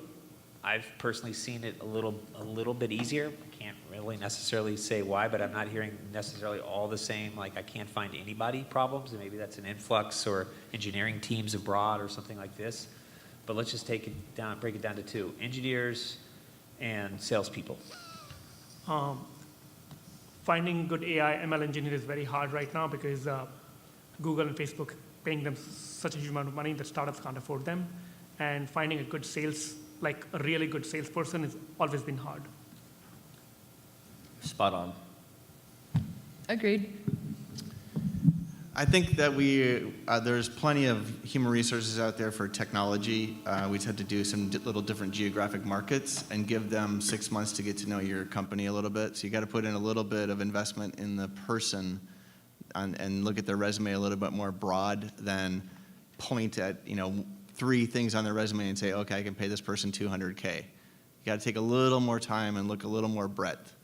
I've personally seen it a little bit easier. I can't really necessarily say why, but I'm not hearing necessarily all the same, like I can't find anybody problems, and maybe that's an influx or engineering teams abroad or something like this. But let's just break it down to two: engineers and salespeople. Finding good AI ML engineer is very hard right now because Google and Facebook paying them such a huge amount of money that startups can't afford them. And finding a good like a really good salesperson has always been hard. Spot on. Agreed. I think that there's plenty of human resources out there for technology. We just have to do some little different geographic markets and give them 6 months to get to know your company a little bit. So you got to put in a little bit of investment in the person and look at their resume a little bit more broad than point at 3 things on their resume and say, okay, I can pay this person $200K. You got to take a little more time and look a little more breadth.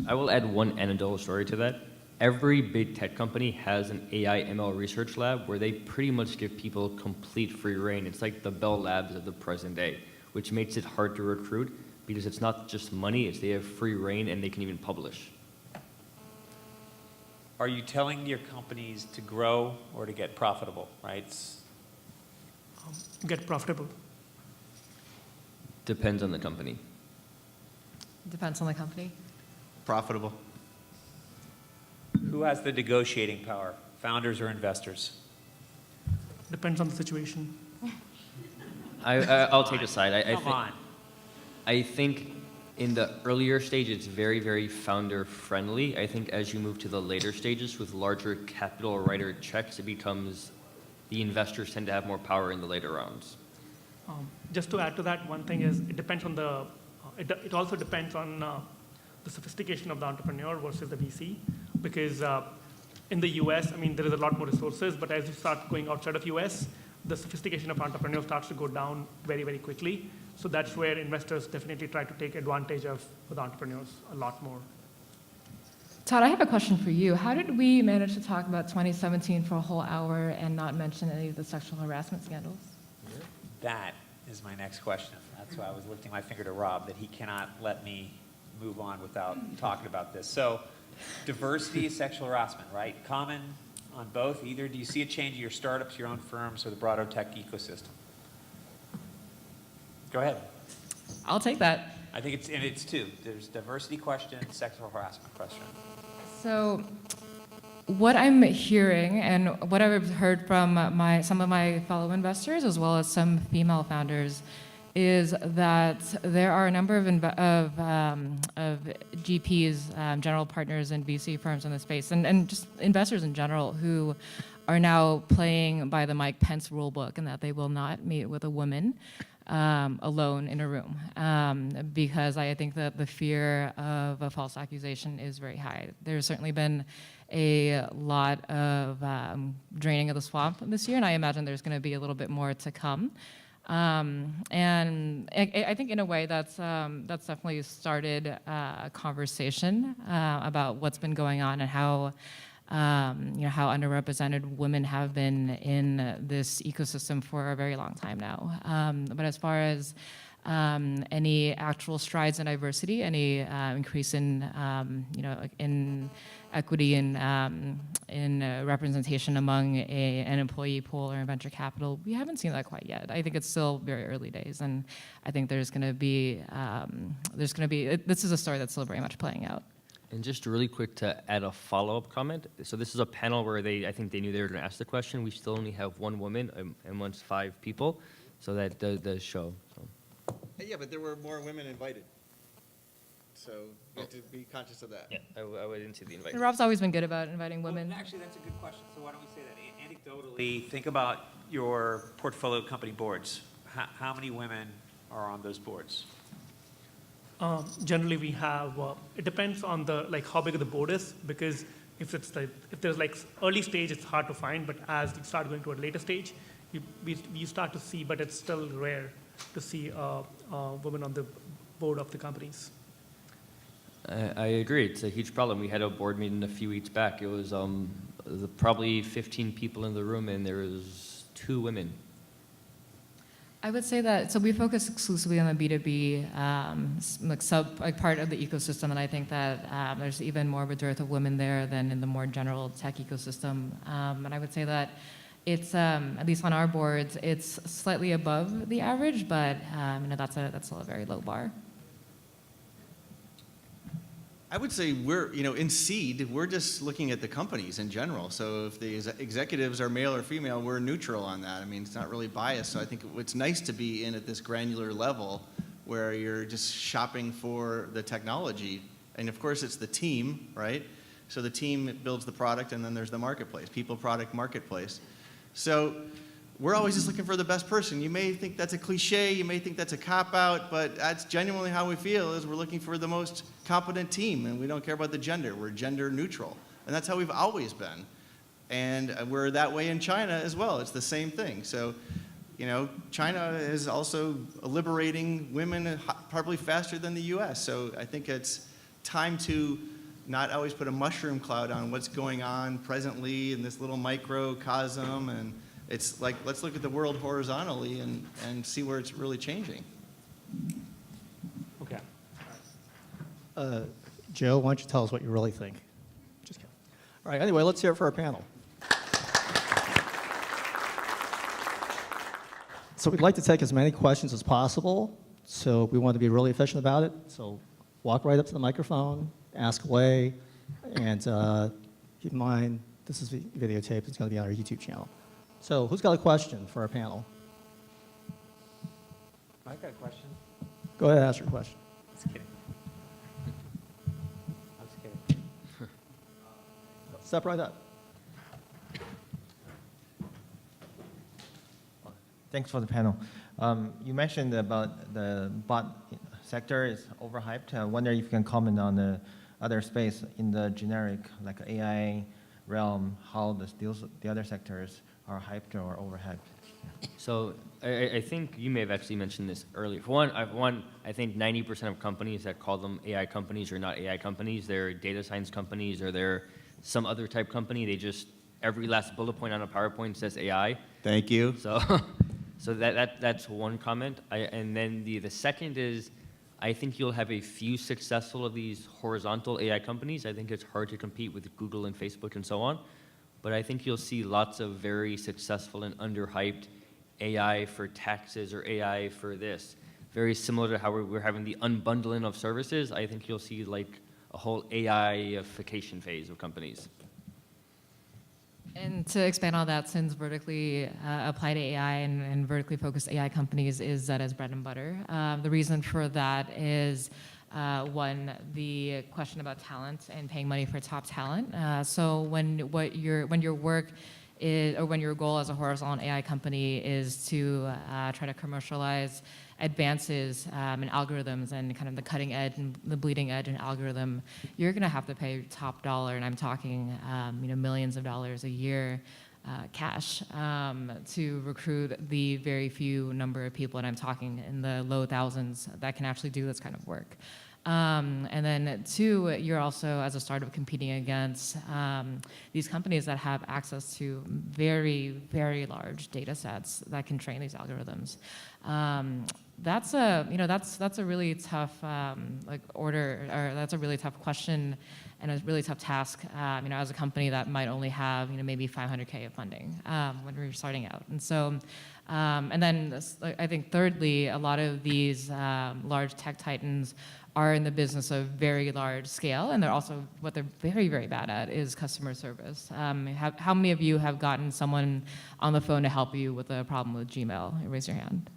I will add one anecdotal story to that. Every big tech company has an AI ML research lab where they pretty much give people complete free reign. It's like the Bell Labs of the present day, which makes it hard to recruit because it's not just money, it's they have free reign and they can even publish. Are you telling your companies to grow or to get profitable, right? Get profitable. Depends on the company. Depends on the company. Profitable. Who has the negotiating power, founders or investors? Depends on the situation. I'll take a side. Come on. I think in the earlier stage, it's very, very founder friendly. I think as you move to the later stages with larger capital or writer checks, it becomes the investors tend to have more power in the later rounds. Just to add to that, one thing is it depends on it also depends on the sophistication of the entrepreneur versus the VC, because in the US, there is a lot more resources, but as you start going outside of US, the sophistication of entrepreneurs starts to go down very, very quickly. So that's where investors definitely try to take advantage of the entrepreneurs a lot more. Todd, I have a question for you. How did we manage to talk about 2017 for a whole hour and not mention any of the sexual harassment scandals? That is my next question. That's why I was lifting my finger to Rob, that he cannot let me move on without talking about this. So, diversity, sexual harassment, right? Common on both. Either do you see a change in your startups, your own firms, or the broader tech ecosystem? Go ahead. I'll take that. I think it's two. There's diversity question, sexual harassment question. So, what I'm hearing and what I've heard from some of my fellow investors, as well as some female founders, is that there are a number of GPs, general partners, and VC firms in the space, and just investors in general, who are now playing by the Mike Pence rule book, and that they will not meet with a woman alone in a room, because I think that the fear of a false accusation is very high. There's certainly been a lot of draining of the swamp this year, and I imagine there's going to be a little bit more to come. And I think in a way that's definitely started a conversation about what's been going on and how how underrepresented women have been in this ecosystem for a very long time now. But as far as any actual strides in diversity, any increase in in equity and in representation among an employee pool or in venture capital, we haven't seen that quite yet. I think it's still very early days, and I think there's going to be this is a story that's still very much playing out. And just really quick to add a follow-up comment. So this is a panel where I think they knew they were going to ask the question. We still only have one woman amongst 5 people, so that does show. So. Yeah, but there were more women invited. So you have to be conscious of that. Yeah, I didn't see the invite. And Rob's always been good about inviting women. Well, actually, that's a good question. So why don't we say that? Anecdotally, think about your portfolio company boards. How many women are on those boards? Generally, we have. It depends on how big the board is, because if there's early stage, it's hard to find. But as you start going to a later stage, you start to see. But it's still rare to see women on the board of the companies. I agree. It's a huge problem. We had a board meeting a few weeks back. It was probably 15 people in the room, and there was 2 women. I would say that, so we focus exclusively on the B2B part of the ecosystem, and I think that there's even more of a dearth of women there than in the more general tech ecosystem. And I would say that it's, at least on our boards, it's slightly above the average, but that's still a very low bar. I would say we're, in seed, we're just looking at the companies in general. So if the executives are male or female, we're neutral on that. I mean, it's not really biased. So I think it's nice to be in at this granular level where you're just shopping for the technology. And of course, it's the team, right? So the team builds the product, and then there's the marketplace, people, product, marketplace. So we're always just looking for the best person. You may think that's a cliche, you may think that's a cop-out, but that's genuinely how we feel, is we're looking for the most competent team, and we don't care about the gender. We're gender neutral, and that's how we've always been. And we're that way in China as well. It's the same thing. So, China is also liberating women probably faster than the US. So I think it's time to not always put a mushroom cloud on what's going on presently in this little microcosm, and it's like, let's look at the world horizontally and see where it's really changing. Okay. Joe, why don't you tell us what you really think? Just kidding. All right, anyway, let's hear it for our panel. So we'd like to take as many questions as possible, so we want to be really efficient about it. So walk right up to the microphone, ask away, and keep in mind, this is videotaped. It's going to be on our YouTube channel. So who's got a question for our panel? I got a question. Go ahead and ask your question. Just kidding. I'm just kidding. Step right up. Thanks for the panel. You mentioned about the bot sector is overhyped. I wonder if you can comment on the other space in the generic, like AI realm, how the other sectors are hyped or overhyped. So I think you may have actually mentioned this earlier. For one, I think 90% of companies that call them AI companies are not AI companies. They're data science companies, or they're some other type company. They just, every last bullet point on a PowerPoint says AI. Thank you. So So that's one comment. And then the second is, I think you'll have a few successful of these horizontal AI companies. I think it's hard to compete with Google and Facebook and so on. But I think you'll see lots of very successful and underhyped AI for taxes or AI for this. Very similar to how we're having the unbundling of services. I think you'll see like a whole AI-ification phase of companies. And to expand on that, since vertically applied AI and vertically focused AI companies is Zeta's bread and butter. The reason for that is one, the question about talent and paying money for top talent. So when your work is, or when your goal as a horizontal AI company is to try to commercialize advances in algorithms and kind of the cutting edge and the bleeding edge in algorithm, you're going to have to pay top dollar, and I'm talking millions of dollars a year cash to recruit the very few number of people, and I'm talking in the low thousands, that can actually do this kind of work. And then two, you're also, as a startup, competing against these companies that have access to very, very large data sets that can train these algorithms. That's a really tough that's a really tough question and a really tough task. As a company that might only have maybe 500K of funding when we're starting out, and so. And then I think thirdly, a lot of these large tech titans are in the business of very large scale, and they're also, what they're very, very bad at is customer service. How many of you have gotten someone on the phone to help you with a problem with Gmail? Raise your hand.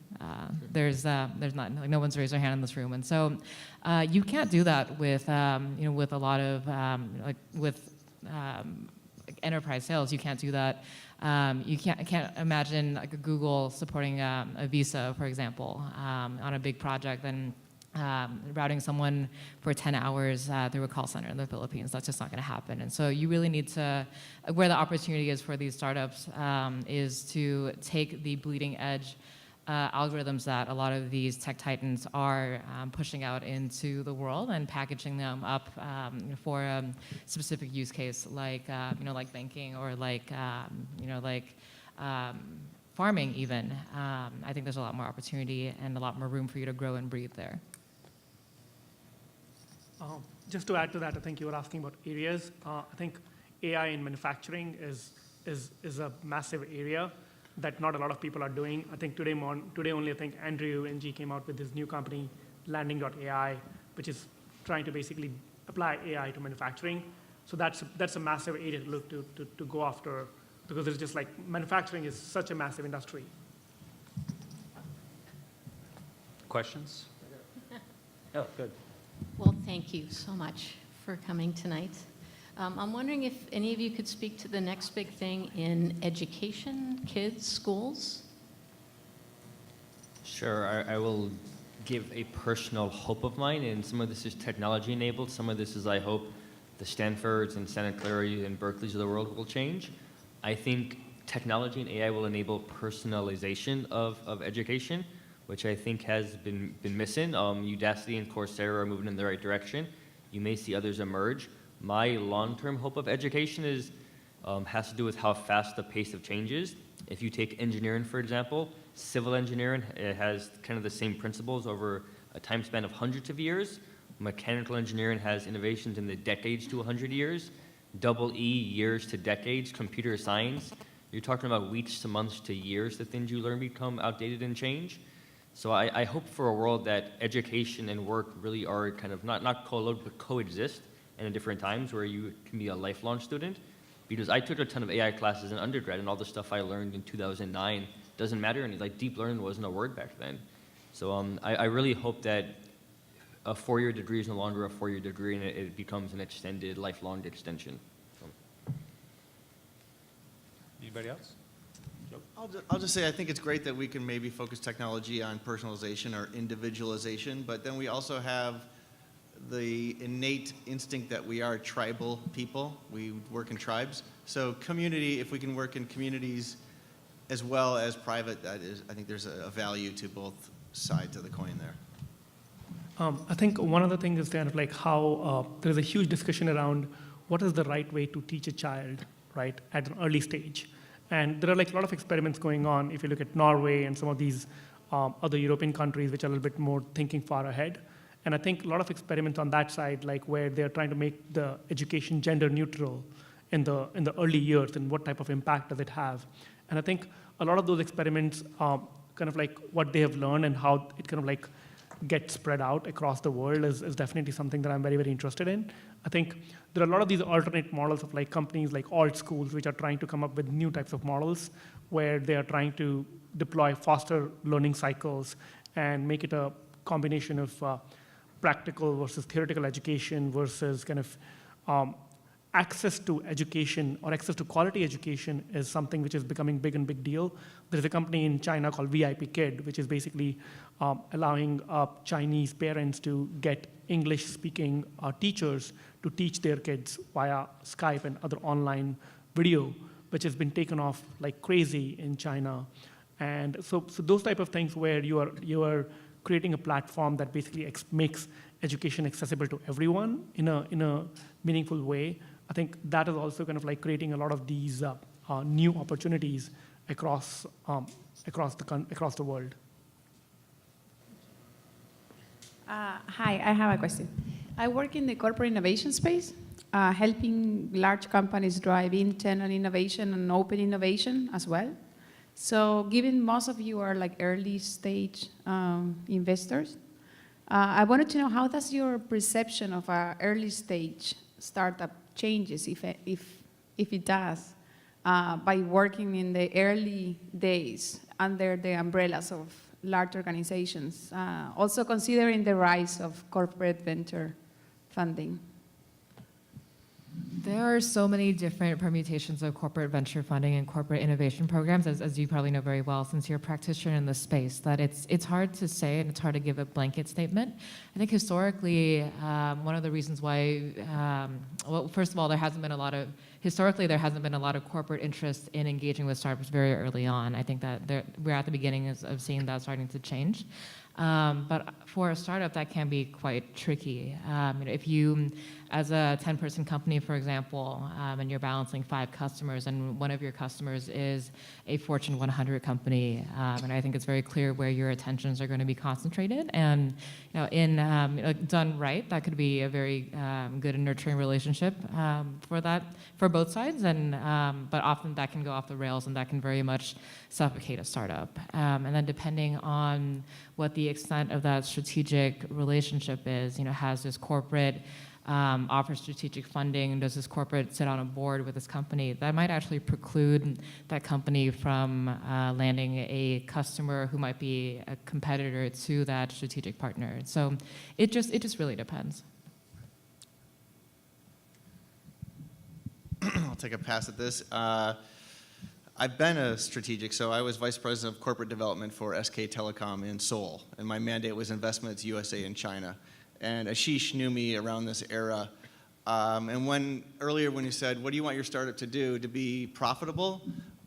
There's not, like, no one's raised their hand in this room, and so you can't do that with with a lot of enterprise sales. You can't do that. You can't imagine like a Google supporting a Visa, for example, on a big project and routing someone for 10 hours through a call center in the Philippines. That's just not going to happen. And so you really need to, where the opportunity is for these startups is to take the bleeding edge algorithms that a lot of these tech titans are pushing out into the world and packaging them up for a specific use case, like like banking or like farming even. I think there's a lot more opportunity and a lot more room for you to grow and breathe there. Just to add to that, I think you were asking about areas. I think AI in manufacturing is a massive area that not a lot of people are doing. I think today only, I think Andrew NG came out with this new company, Landing.ai, which is trying to basically apply AI to manufacturing. So that's a massive area to look to go after, because it's just like manufacturing is such a massive industry. Questions? Oh, good. Well, thank you so much for coming tonight. I'm wondering if any of you could speak to the next big thing in education, kids, schools? Sure, I will give a personal hope of mine, and some of this is technology enabled, some of this is, I hope, the Stanfords and Santa Clara and Berkeleys of the world will change. I think technology and AI will enable personalization of education, which I think has been missing. Udacity and Coursera are moving in the right direction. You may see others emerge. My long-term hope of education has to do with how fast the pace of change is. If you take engineering, for example, civil engineering, it has kind of the same principles over a time span of hundreds of years. Mechanical engineering has innovations in the decades to 100 years. Double E, years to decades. Computer science, you're talking about weeks to months to years. The things you learn become outdated and change. So I hope for a world that education and work really are kind of not co-load, but coexist in different times, where you can be a lifelong student. Because I took a ton of AI classes in undergrad, and all the stuff I learned in 2009 doesn't matter, and like deep learning wasn't a word back then. So I really hope that a four-year degree is no longer a four-year degree, and it becomes an extended, lifelong extension. So. Anybody else? I'll just say I think it's great that we can maybe focus technology on personalization or individualization, but then we also have the innate instinct that we are tribal people. We work in tribes. So community, if we can work in communities as well as private, I think there's a value to both sides of the coin there. I think one of the things is kind of like how there's a huge discussion around what is the right way to teach a child, right, at an early stage. And there are like a lot of experiments going on if you look at Norway and some of these other European countries which are a little bit more thinking far ahead. And I think a lot of experiments on that side, like where they're trying to make the education gender neutral in the early years and what type of impact does it have. And I think a lot of those experiments kind of like what they have learned and how it kind of like gets spread out across the world is definitely something that I'm very, very interested in. I think there are a lot of these alternate models of like companies like alt schools which are trying to come up with new types of models where they are trying to deploy faster learning cycles and make it a combination of practical versus theoretical education versus kind of access to education or access to quality education is something which is becoming big deal. There's a company in China called VIP Kid, which is basically allowing Chinese parents to get English-speaking teachers to teach their kids via Skype and other online video, which has been taken off like crazy in China. And so those type of things where you are creating a platform that basically makes education accessible to everyone in a meaningful way. I think that is also kind of like creating a lot of these new opportunities across the world. Hi, I have a question. I work in the corporate innovation space, helping large companies drive internal innovation and open innovation as well. So given most of you are like early stage investors, I wanted to know how does your perception of an early stage startup changes, if it does, by working in the early days under the umbrellas of large organizations, also considering the rise of corporate venture funding? There are so many different permutations of corporate venture funding and corporate innovation programs, as you probably know very well, since you're a practitioner in this space, that it's hard to say and it's hard to give a blanket statement. I think historically, one of the reasons why, well, first of all, historically there hasn't been a lot of corporate interest in engaging with startups very early on. I think that we're at the beginning of seeing that starting to change. But for a startup, that can be quite tricky. If you, as a 10-person company, for example, and you're balancing 5 customers, and one of your customers is a Fortune 100 company, and I think it's very clear where your attentions are going to be concentrated. And done right, that could be a very good and nurturing relationship for both sides. And but often that can go off the rails, and that can very much suffocate a startup. And then depending on what the extent of that strategic relationship is, has this corporate offer strategic funding, does this corporate sit on a board with this company, that might actually preclude that company from landing a customer who might be a competitor to that strategic partner. So it just really depends. I'll take a pass at this. I've been a strategic, so I was vice president of corporate development for SK Telecom in Seoul, and my mandate was investments USA and China. And Ashish knew me around this era. And earlier when you said, what do you want your startup to do to be profitable?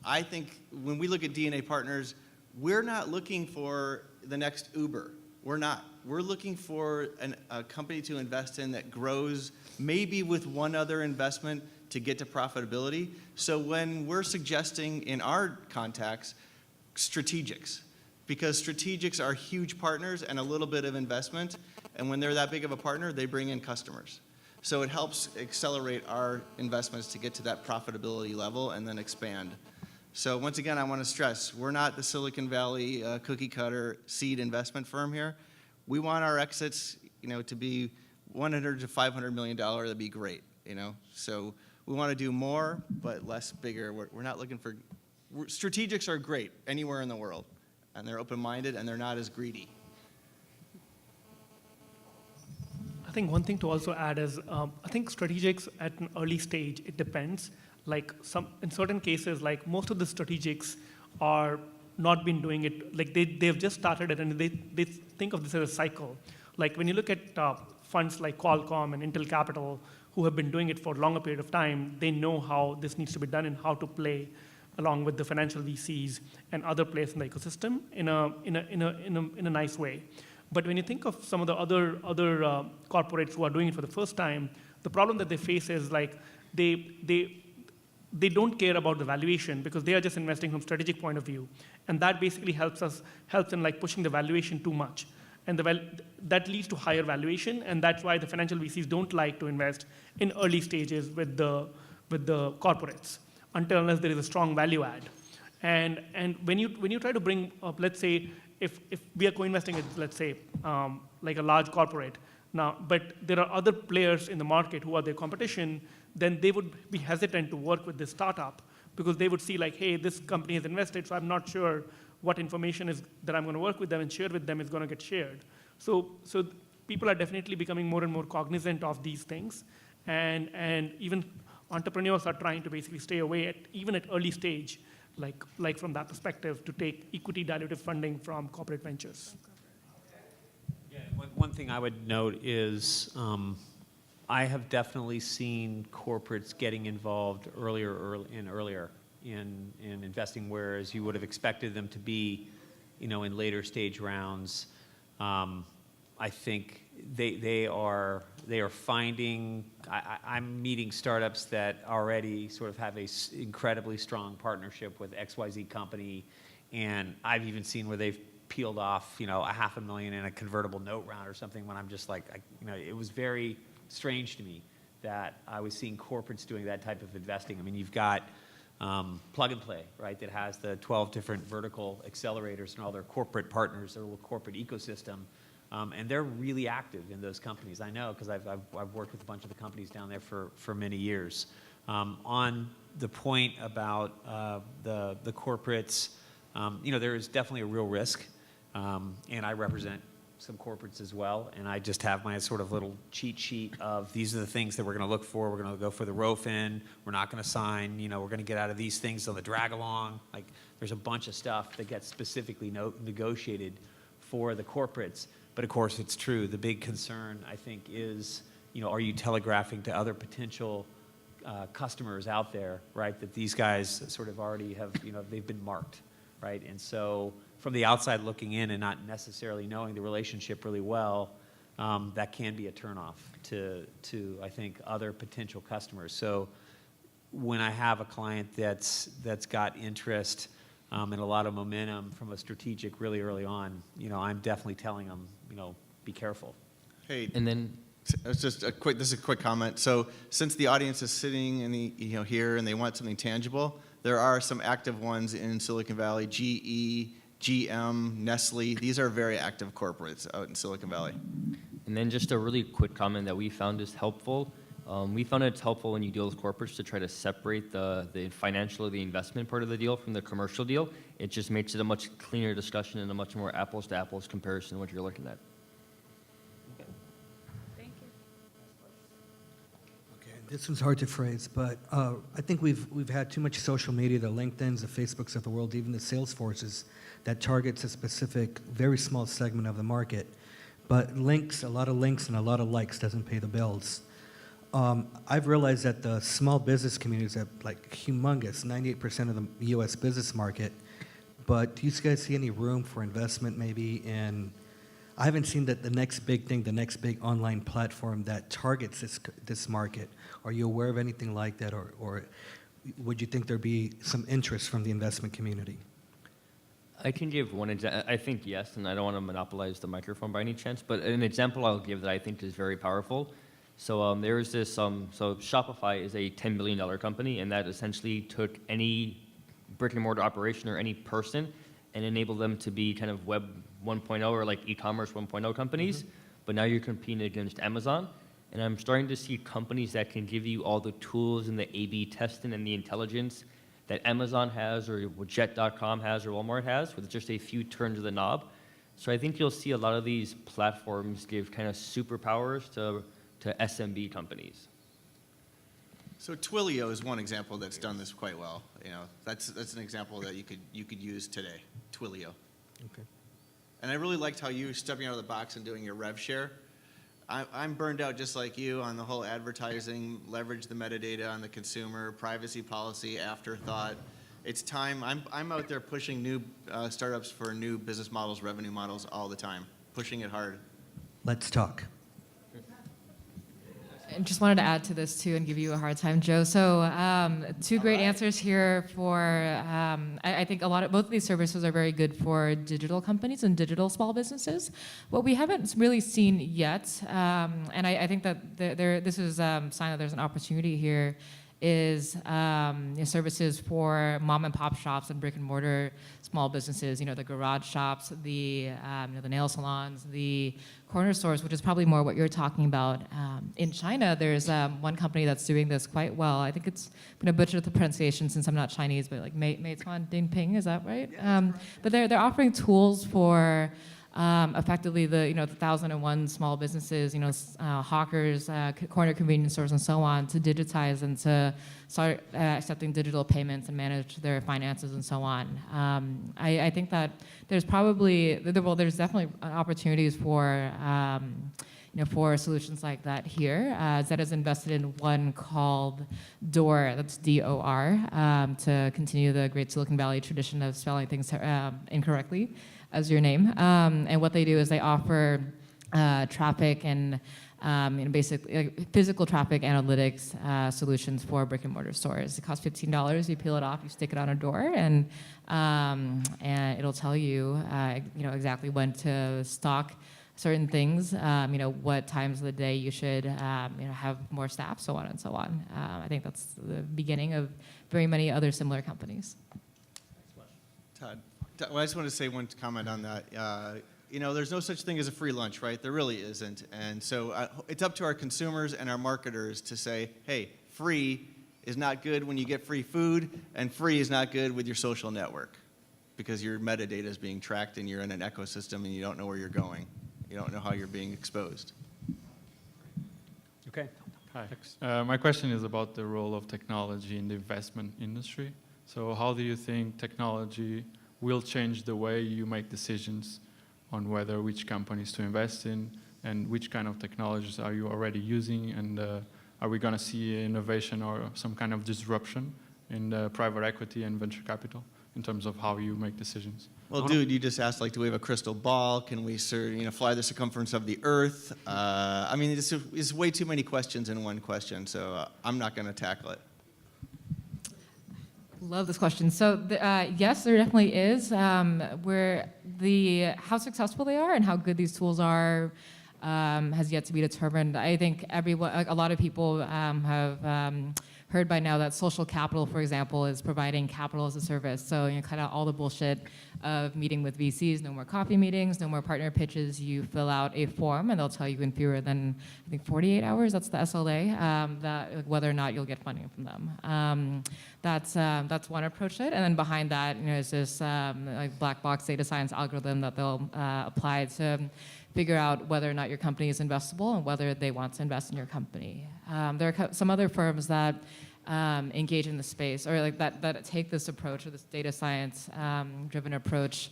I think when we look at DNA Partners, we're not looking for the next Uber. We're not. We're looking for a company to invest in that grows, maybe with one other investment to get to profitability. So when we're suggesting in our contacts, strategics, because strategics are huge partners and a little bit of investment, and when they're that big of a partner, they bring in customers. So it helps accelerate our investments to get to that profitability level and then expand. So once again, I want to stress, we're not the Silicon Valley cookie cutter seed investment firm here. We want our exits, to be $100 to $500 million. That'd be great, So we want to do more, but less bigger. We're not looking for, strategics are great anywhere in the world, and they're open-minded and they're not as greedy. I think one thing to also add is, I think strategics at an early stage, it depends. In certain cases, like most of the strategics are not been doing it, like they've just started it and they think of this as a cycle. Like when you look at funds like Qualcomm and Intel Capital, who have been doing it for a longer period of time, they know how this needs to be done and how to play along with the financial VCs and other players in the ecosystem in a nice way. But when you think of some of the other corporates who are doing it for the first time, the problem that they face is like they they don't care about the valuation because they are just investing from strategic point of view. And that basically helps in like pushing the valuation too much. And that leads to higher valuation, and that's why the financial VCs don't like to invest in early stages with the corporates unless there is a strong value add. And when you try to bring up, let's say, if we are co-investing with, let's say, like a large corporate now, but there are other players in the market who are their competition, then they would be hesitant to work with this startup because they would see like, hey, this company has invested, so I'm not sure what information is that I'm going to work with them and share with them is going to get shared. So people are definitely becoming more and more cognizant of these things, and even entrepreneurs are trying to basically stay away even at early stage, like from that perspective, to take equity dilutive funding from corporate ventures. Yeah, one thing I would note is I have definitely seen corporates getting involved earlier in investing, whereas you would have expected them to be, in later stage rounds. I think they are finding. I'm meeting startups that already sort of have a incredibly strong partnership with XYZ company, and I've even seen where they've peeled off, $500,000 in a convertible note round or something. When I'm just like, it was very strange to me that I was seeing corporates doing that type of investing. I mean, you've got Plug and Play, right, that has the 12 different vertical accelerators and all their corporate partners, their little corporate ecosystem, and they're really active in those companies. I know because I've worked with a bunch of the companies down there for many years. On the point about the corporates, there is definitely a real risk, and I represent some corporates as well, and I just have my sort of little cheat sheet of these are the things that we're going to look for. We're going to go for the ROFN. We're not going to sign. We're going to get out of these things on the drag along. Like there's a bunch of stuff that gets specifically negotiated for the corporates. But of course, it's true. The big concern, I think, is are you telegraphing to other potential customers out there, right, that these guys sort of already have, they've been marked, right, and so. From the outside looking in and not necessarily knowing the relationship really well, that can be a turnoff to I think other potential customers. So when I have a client that's got interest and a lot of momentum from a strategic really early on, I'm definitely telling them, be careful. Hey, And then it's just this is a quick comment. So since the audience is sitting in the here and they want something tangible, there are some active ones in Silicon Valley, GE, GM, Nestle. These are very active corporates out in Silicon Valley. And then just a really quick comment that we found is helpful. We found it's helpful when you deal with corporates to try to separate the financial or the investment part of the deal from the commercial deal. It just makes it a much cleaner discussion and a much more apples to apples comparison of what you're looking at. Thank you. Okay, this one's hard to phrase, but I think we've had too much social media, the LinkedIns, the Facebooks of the world, even the Salesforces, that targets a specific, very small segment of the market. But links, a lot of links and a lot of likes doesn't pay the bills. I've realized that the small business community is like humongous, 98% of the U.S. business market. But do you guys see any room for investment maybe in, I haven't seen that the next big thing, the next big online platform that targets this market. Are you aware of anything like that, or would you think there'd be some interest from the investment community? I can give one example. I think yes, and I don't want to monopolize the microphone by any chance, but an example I'll give that I think is very powerful. So there was this, so Shopify is a $10 billion company, and that essentially took any brick and mortar operation or any person and enabled them to be kind of web 1.0 or like e-commerce 1.0 companies. But now you're competing against Amazon, and I'm starting to see companies that can give you all the tools and the A/B testing and the intelligence that Amazon has or Jet.com has or Walmart has with just a few turns of the knob. So I think you'll see a lot of these platforms give kind of superpowers to SMB companies. So Twilio is one example that's done this quite well. That's an example that you could use today. Twilio. Okay. And I really liked how you were stepping out of the box and doing your rev share. I'm burned out just like you on the whole advertising, leverage the metadata on the consumer, privacy policy, afterthought. It's time. I'm out there pushing new startups for new business models, revenue models all the time, pushing it hard. Let's talk. I just wanted to add to this too and give you a hard time, Joe. So two great answers here for, I think both of these services are very good for digital companies and digital small businesses. What we haven't really seen yet, and I think that this is a sign that there's an opportunity here, is services for mom and pop shops and brick and mortar small businesses, the garage shops, the nail salons, the corner stores, which is probably more what you're talking about. In China, there's one company that's doing this quite well. I think I'm going to butcher the pronunciation since I'm not Chinese, but like Meituan Dingping, is that right? Yeah, that's right. But they're offering tools for effectively the 1,001 small businesses, hawkers, corner convenience stores, and so on, to digitize and to start accepting digital payments and manage their finances and so on. I think that there's there's definitely opportunities for for solutions like that here. Zed has invested in one called DOR, that's D-O-R, to continue the great Silicon Valley tradition of spelling things incorrectly as your name. And what they do is they offer traffic and basically physical traffic analytics solutions for brick and mortar stores. It costs $15. You peel it off, you stick it on a door, and it'll tell you exactly when to stock certain things, what times of the day you should have more staff, so on and so on. I think that's the beginning of very many other similar companies. Todd, well, I just want to say one comment on that. There's no such thing as a free lunch, right? There really isn't. And so it's up to our consumers and our marketers to say, hey, free is not good when you get free food, and free is not good with your social network, because your metadata is being tracked and you're in an ecosystem and you don't know where you're going. You don't know how you're being exposed. Okay. Hi. My question is about the role of technology in the investment industry. So how do you think technology will change the way you make decisions on which companies to invest in, and which kind of technologies are you already using, and are we going to see innovation or some kind of disruption in the private equity and venture capital in terms of how you make decisions? Well, dude, you just asked, do we have a crystal ball? Can we fly the circumference of the Earth? It's way too many questions in one question, so I'm not going to tackle it. Love this question. So yes, there definitely is. How successful they are and how good these tools are has yet to be determined. I think a lot of people have heard by now that social capital, for example, is providing capital as a service. So cut out all the bullshit of meeting with VCs, no more coffee meetings, no more partner pitches. You fill out a form and they'll tell you in fewer than, I think, 48 hours, that's the SLA, whether or not you'll get funding from them. That's one approach to it. And then behind that, is this black box data science algorithm that they'll apply to figure out whether or not your company is investable and whether they want to invest in your company. There are some other firms that engage in the space, or that take this approach, or this data science driven approach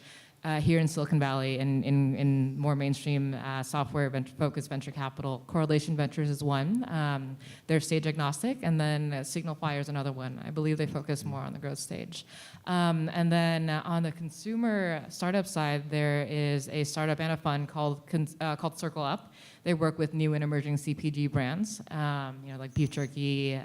here in Silicon Valley in more mainstream software focused venture capital. Correlation Ventures is one. They're stage agnostic, and then Signal Fire is another one. I believe they focus more on the growth stage. And then on the consumer startup side, there is a startup and a fund called Circle Up. They work with new and emerging CPG brands, like beef jerky,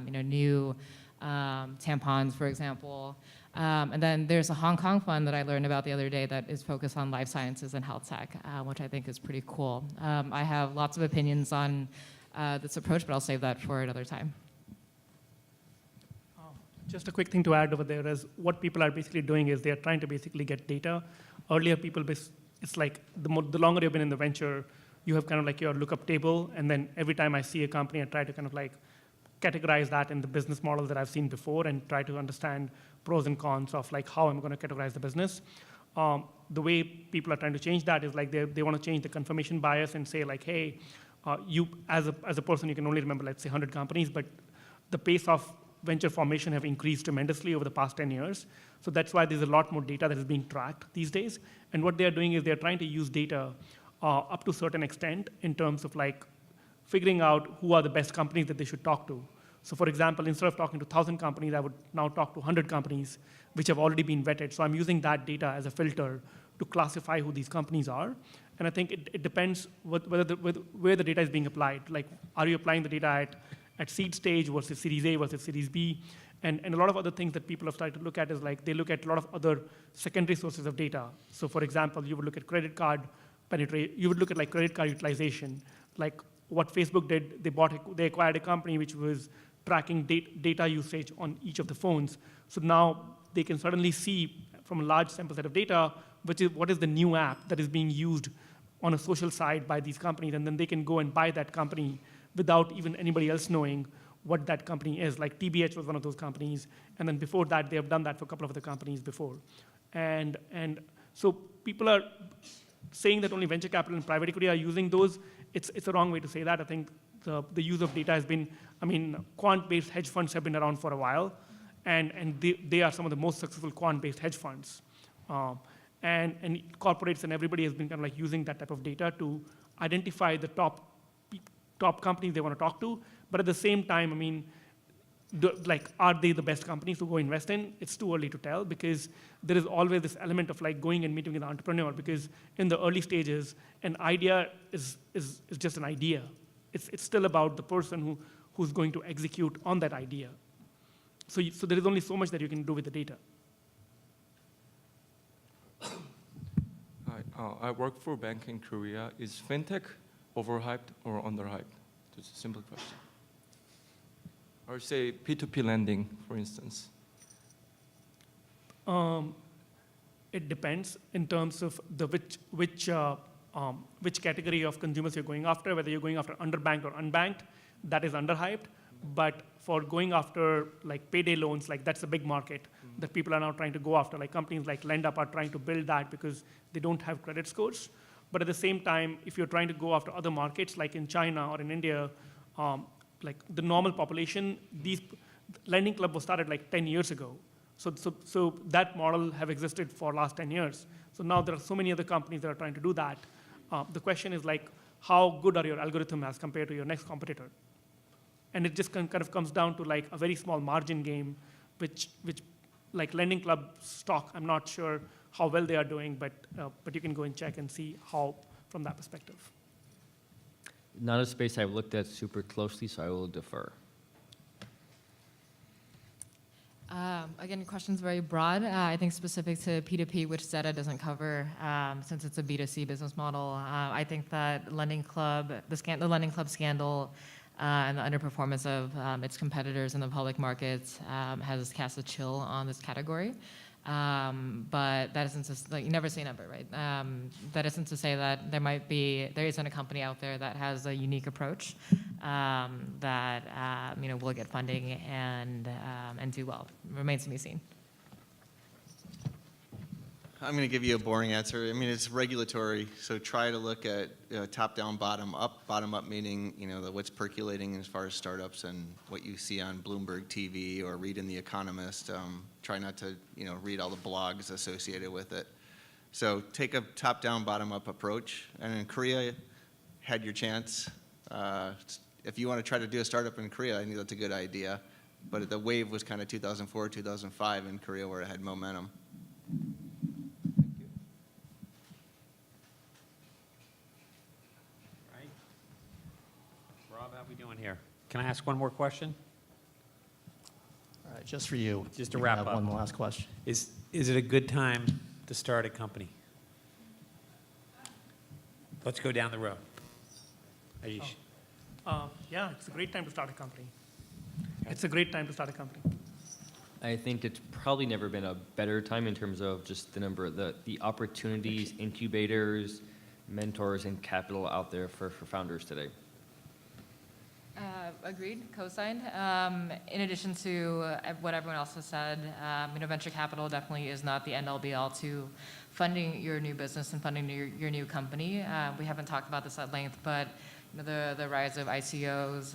new tampons, for example. And then there's a Hong Kong fund that I learned about the other day that is focused on life sciences and health tech, which I think is pretty cool. I have lots of opinions on this approach, but I'll save that for another time. Just a quick thing to add over there is what people are basically doing is they're trying to basically get data. Earlier, it's like the longer you've been in the venture, you have kind of like your lookup table, and then every time I see a company, I try to kind of like categorize that in the business model that I've seen before and try to understand pros and cons of like how I'm going to categorize the business. The way people are trying to change that is like they want to change the confirmation bias and say like, hey, you as a person, you can only remember, let's say 100 companies, but the pace of venture formation have increased tremendously over the past 10 years. So that's why there's a lot more data that is being tracked these days. And what they're doing is they're trying to use data up to a certain extent in terms of like figuring out who are the best companies that they should talk to. So for example, instead of talking to 1,000 companies, I would now talk to 100 companies which have already been vetted. So I'm using that data as a filter to classify who these companies are. And I think it depends where the data is being applied. Like, are you applying the data at seed stage versus Series A versus Series B? And a lot of other things that people have started to look at is like they look at a lot of other secondary sources of data. So for example, you would look at credit card penetration, you would look at like credit card utilization. Like what Facebook did, they acquired a company which was tracking data usage on each of the phones. So now they can suddenly see from a large sample set of data, what is the new app that is being used on a social side by these companies, and then they can go and buy that company without even anybody else knowing what that company is. Like TBH was one of those companies, and then before that, they have done that for a couple of other companies before. And so people are saying that only venture capital and private equity are using those. It's a wrong way to say that. I think the use of data has been, quant-based hedge funds have been around for a while, and they are some of the most successful quant-based hedge funds. And corporates and everybody has been kind of like using that type of data to identify the top companies they want to talk to. But at the same time, are they the best companies to go invest in? It's too early to tell, because there is always this element of like going and meeting with an entrepreneur, because in the early stages, an idea is just an idea. It's still about the person who's going to execute on that idea. So there is only so much that you can do with the data. I work for a bank in Korea. Is fintech overhyped or underhyped? It's a simple question. Or say P2P lending, for instance. It depends in terms of the which category of consumers you're going after, whether you're going after underbanked or unbanked, that is underhyped. But for going after like payday loans, like that's a big market that people are now trying to go after. Like companies like LendUp are trying to build that because they don't have credit scores. But at the same time, if you're trying to go after other markets, like in China or in India, like the normal population, these Lending Club was started like 10 years ago. So that model have existed for last 10 years. So now there are so many other companies that are trying to do that. The question is like, how good are your algorithm as compared to your next competitor? And it just kind of comes down to like a very small margin game, which like Lending Club stock, I'm not sure how well they are doing, but you can go and check and see how from that perspective. Not a space I've looked at super closely, so I will defer. Again, your question's very broad. I think specific to P2P, which Zeta doesn't cover, since it's a B2C business model. I think that Lending Club, the Lending Club scandal, and the underperformance of its competitors in the public markets has cast a chill on this category. But that isn't to, like, you never say never, right? That isn't to say that there isn't a company out there that has a unique approach that will get funding and do well. Remains to be seen. I'm going to give you a boring answer. It's regulatory, so try to look at top-down, bottom-up. Bottom-up meaning, what's percolating as far as startups and what you see on Bloomberg TV or read in The Economist. Try not to, read all the blogs associated with it. So take a top-down, bottom-up approach. And in Korea, had your chance. If you want to try to do a startup in Korea, I think that's a good idea. But the wave was kind of 2004, 2005 in Korea where it had momentum. How we doing here? Can I ask one more question? All right, just for you. Just to You can wrap have up. one last question. Is it a good time to start a company? Let's go down the road. Ayush. Yeah, it's a great time to start a company. It's a great time to start a company. I think it's probably never been a better time in terms of just the number of the opportunities, incubators, mentors, and capital out there for founders today. Agreed, co-signed. In addition to what everyone else has said, venture capital definitely is not the end-all be-all to funding your new business and funding your new company. We haven't talked about this at length, but the rise of ICOs,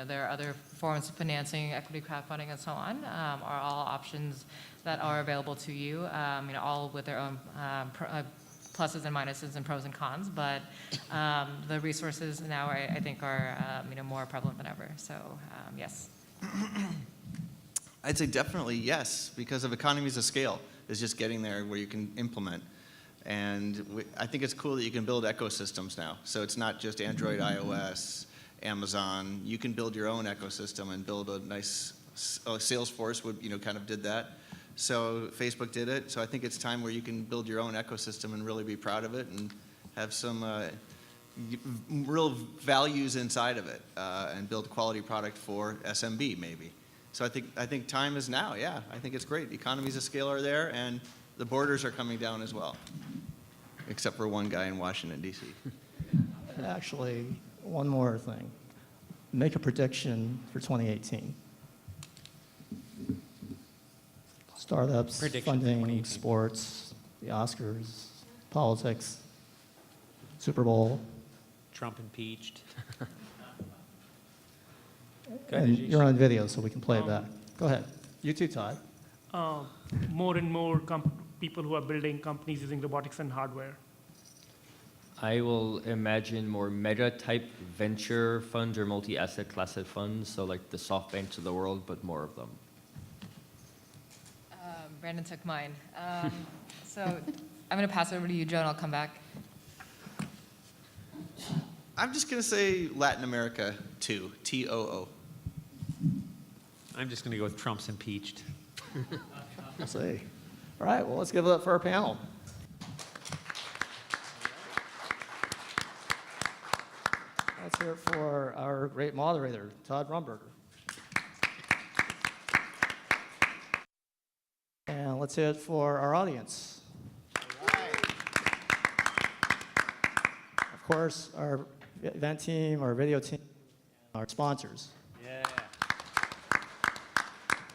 there are other forms of financing, equity crowdfunding, and so on, are all options that are available to you, all with their own pluses and minuses and pros and cons, but the resources now I think are more prevalent than ever. So yes. I'd say definitely yes, because of economies of scale is just getting there where you can implement. And I think it's cool that you can build ecosystems now. So it's not just Android, iOS, Amazon. You can build your own ecosystem and build a nice, Salesforce would, kind of did that. So Facebook did it. So I think it's time where you can build your own ecosystem and really be proud of it and have some real values inside of it and build quality product for SMB maybe. So I think time is now, yeah. I think it's great. Economies of scale are there and the borders are coming down as well, except for one guy in Washington, D.C. Actually, one more thing. Make a prediction for 2018. Startups, Prediction funding, 2018. sports, the Oscars, politics, Super Bowl. Trump impeached. And you're on video, so we can play it back. Go ahead. You too, Todd. More and more people who are building companies using robotics and hardware. I will imagine more meta-type venture funds or multi-asset class funds, so like the SoftBanks of the world, but more of them. Brandon took mine. So I'm going to pass it over to you, Joe, and I'll come back. I'm just going to say Latin America too, T-O-O. I'm just going to go with Trump's impeached. We'll see. All right, well, let's give it up for our panel. Let's hear it for our great moderator, Todd Rumberger. And let's hear it for our audience. Of course, our event team, our video team, our sponsors. Yeah.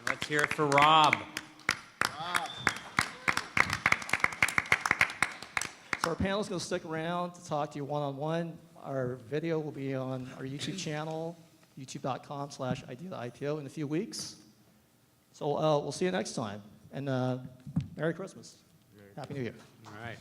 Let's hear it for Rob. So our panel is going to stick around to talk to you one-on-one. Our video will be on our YouTube channel, youtube.com/IdeaIPO in a few weeks. So we'll see you next time. And Merry Christmas. Happy New Year. All right.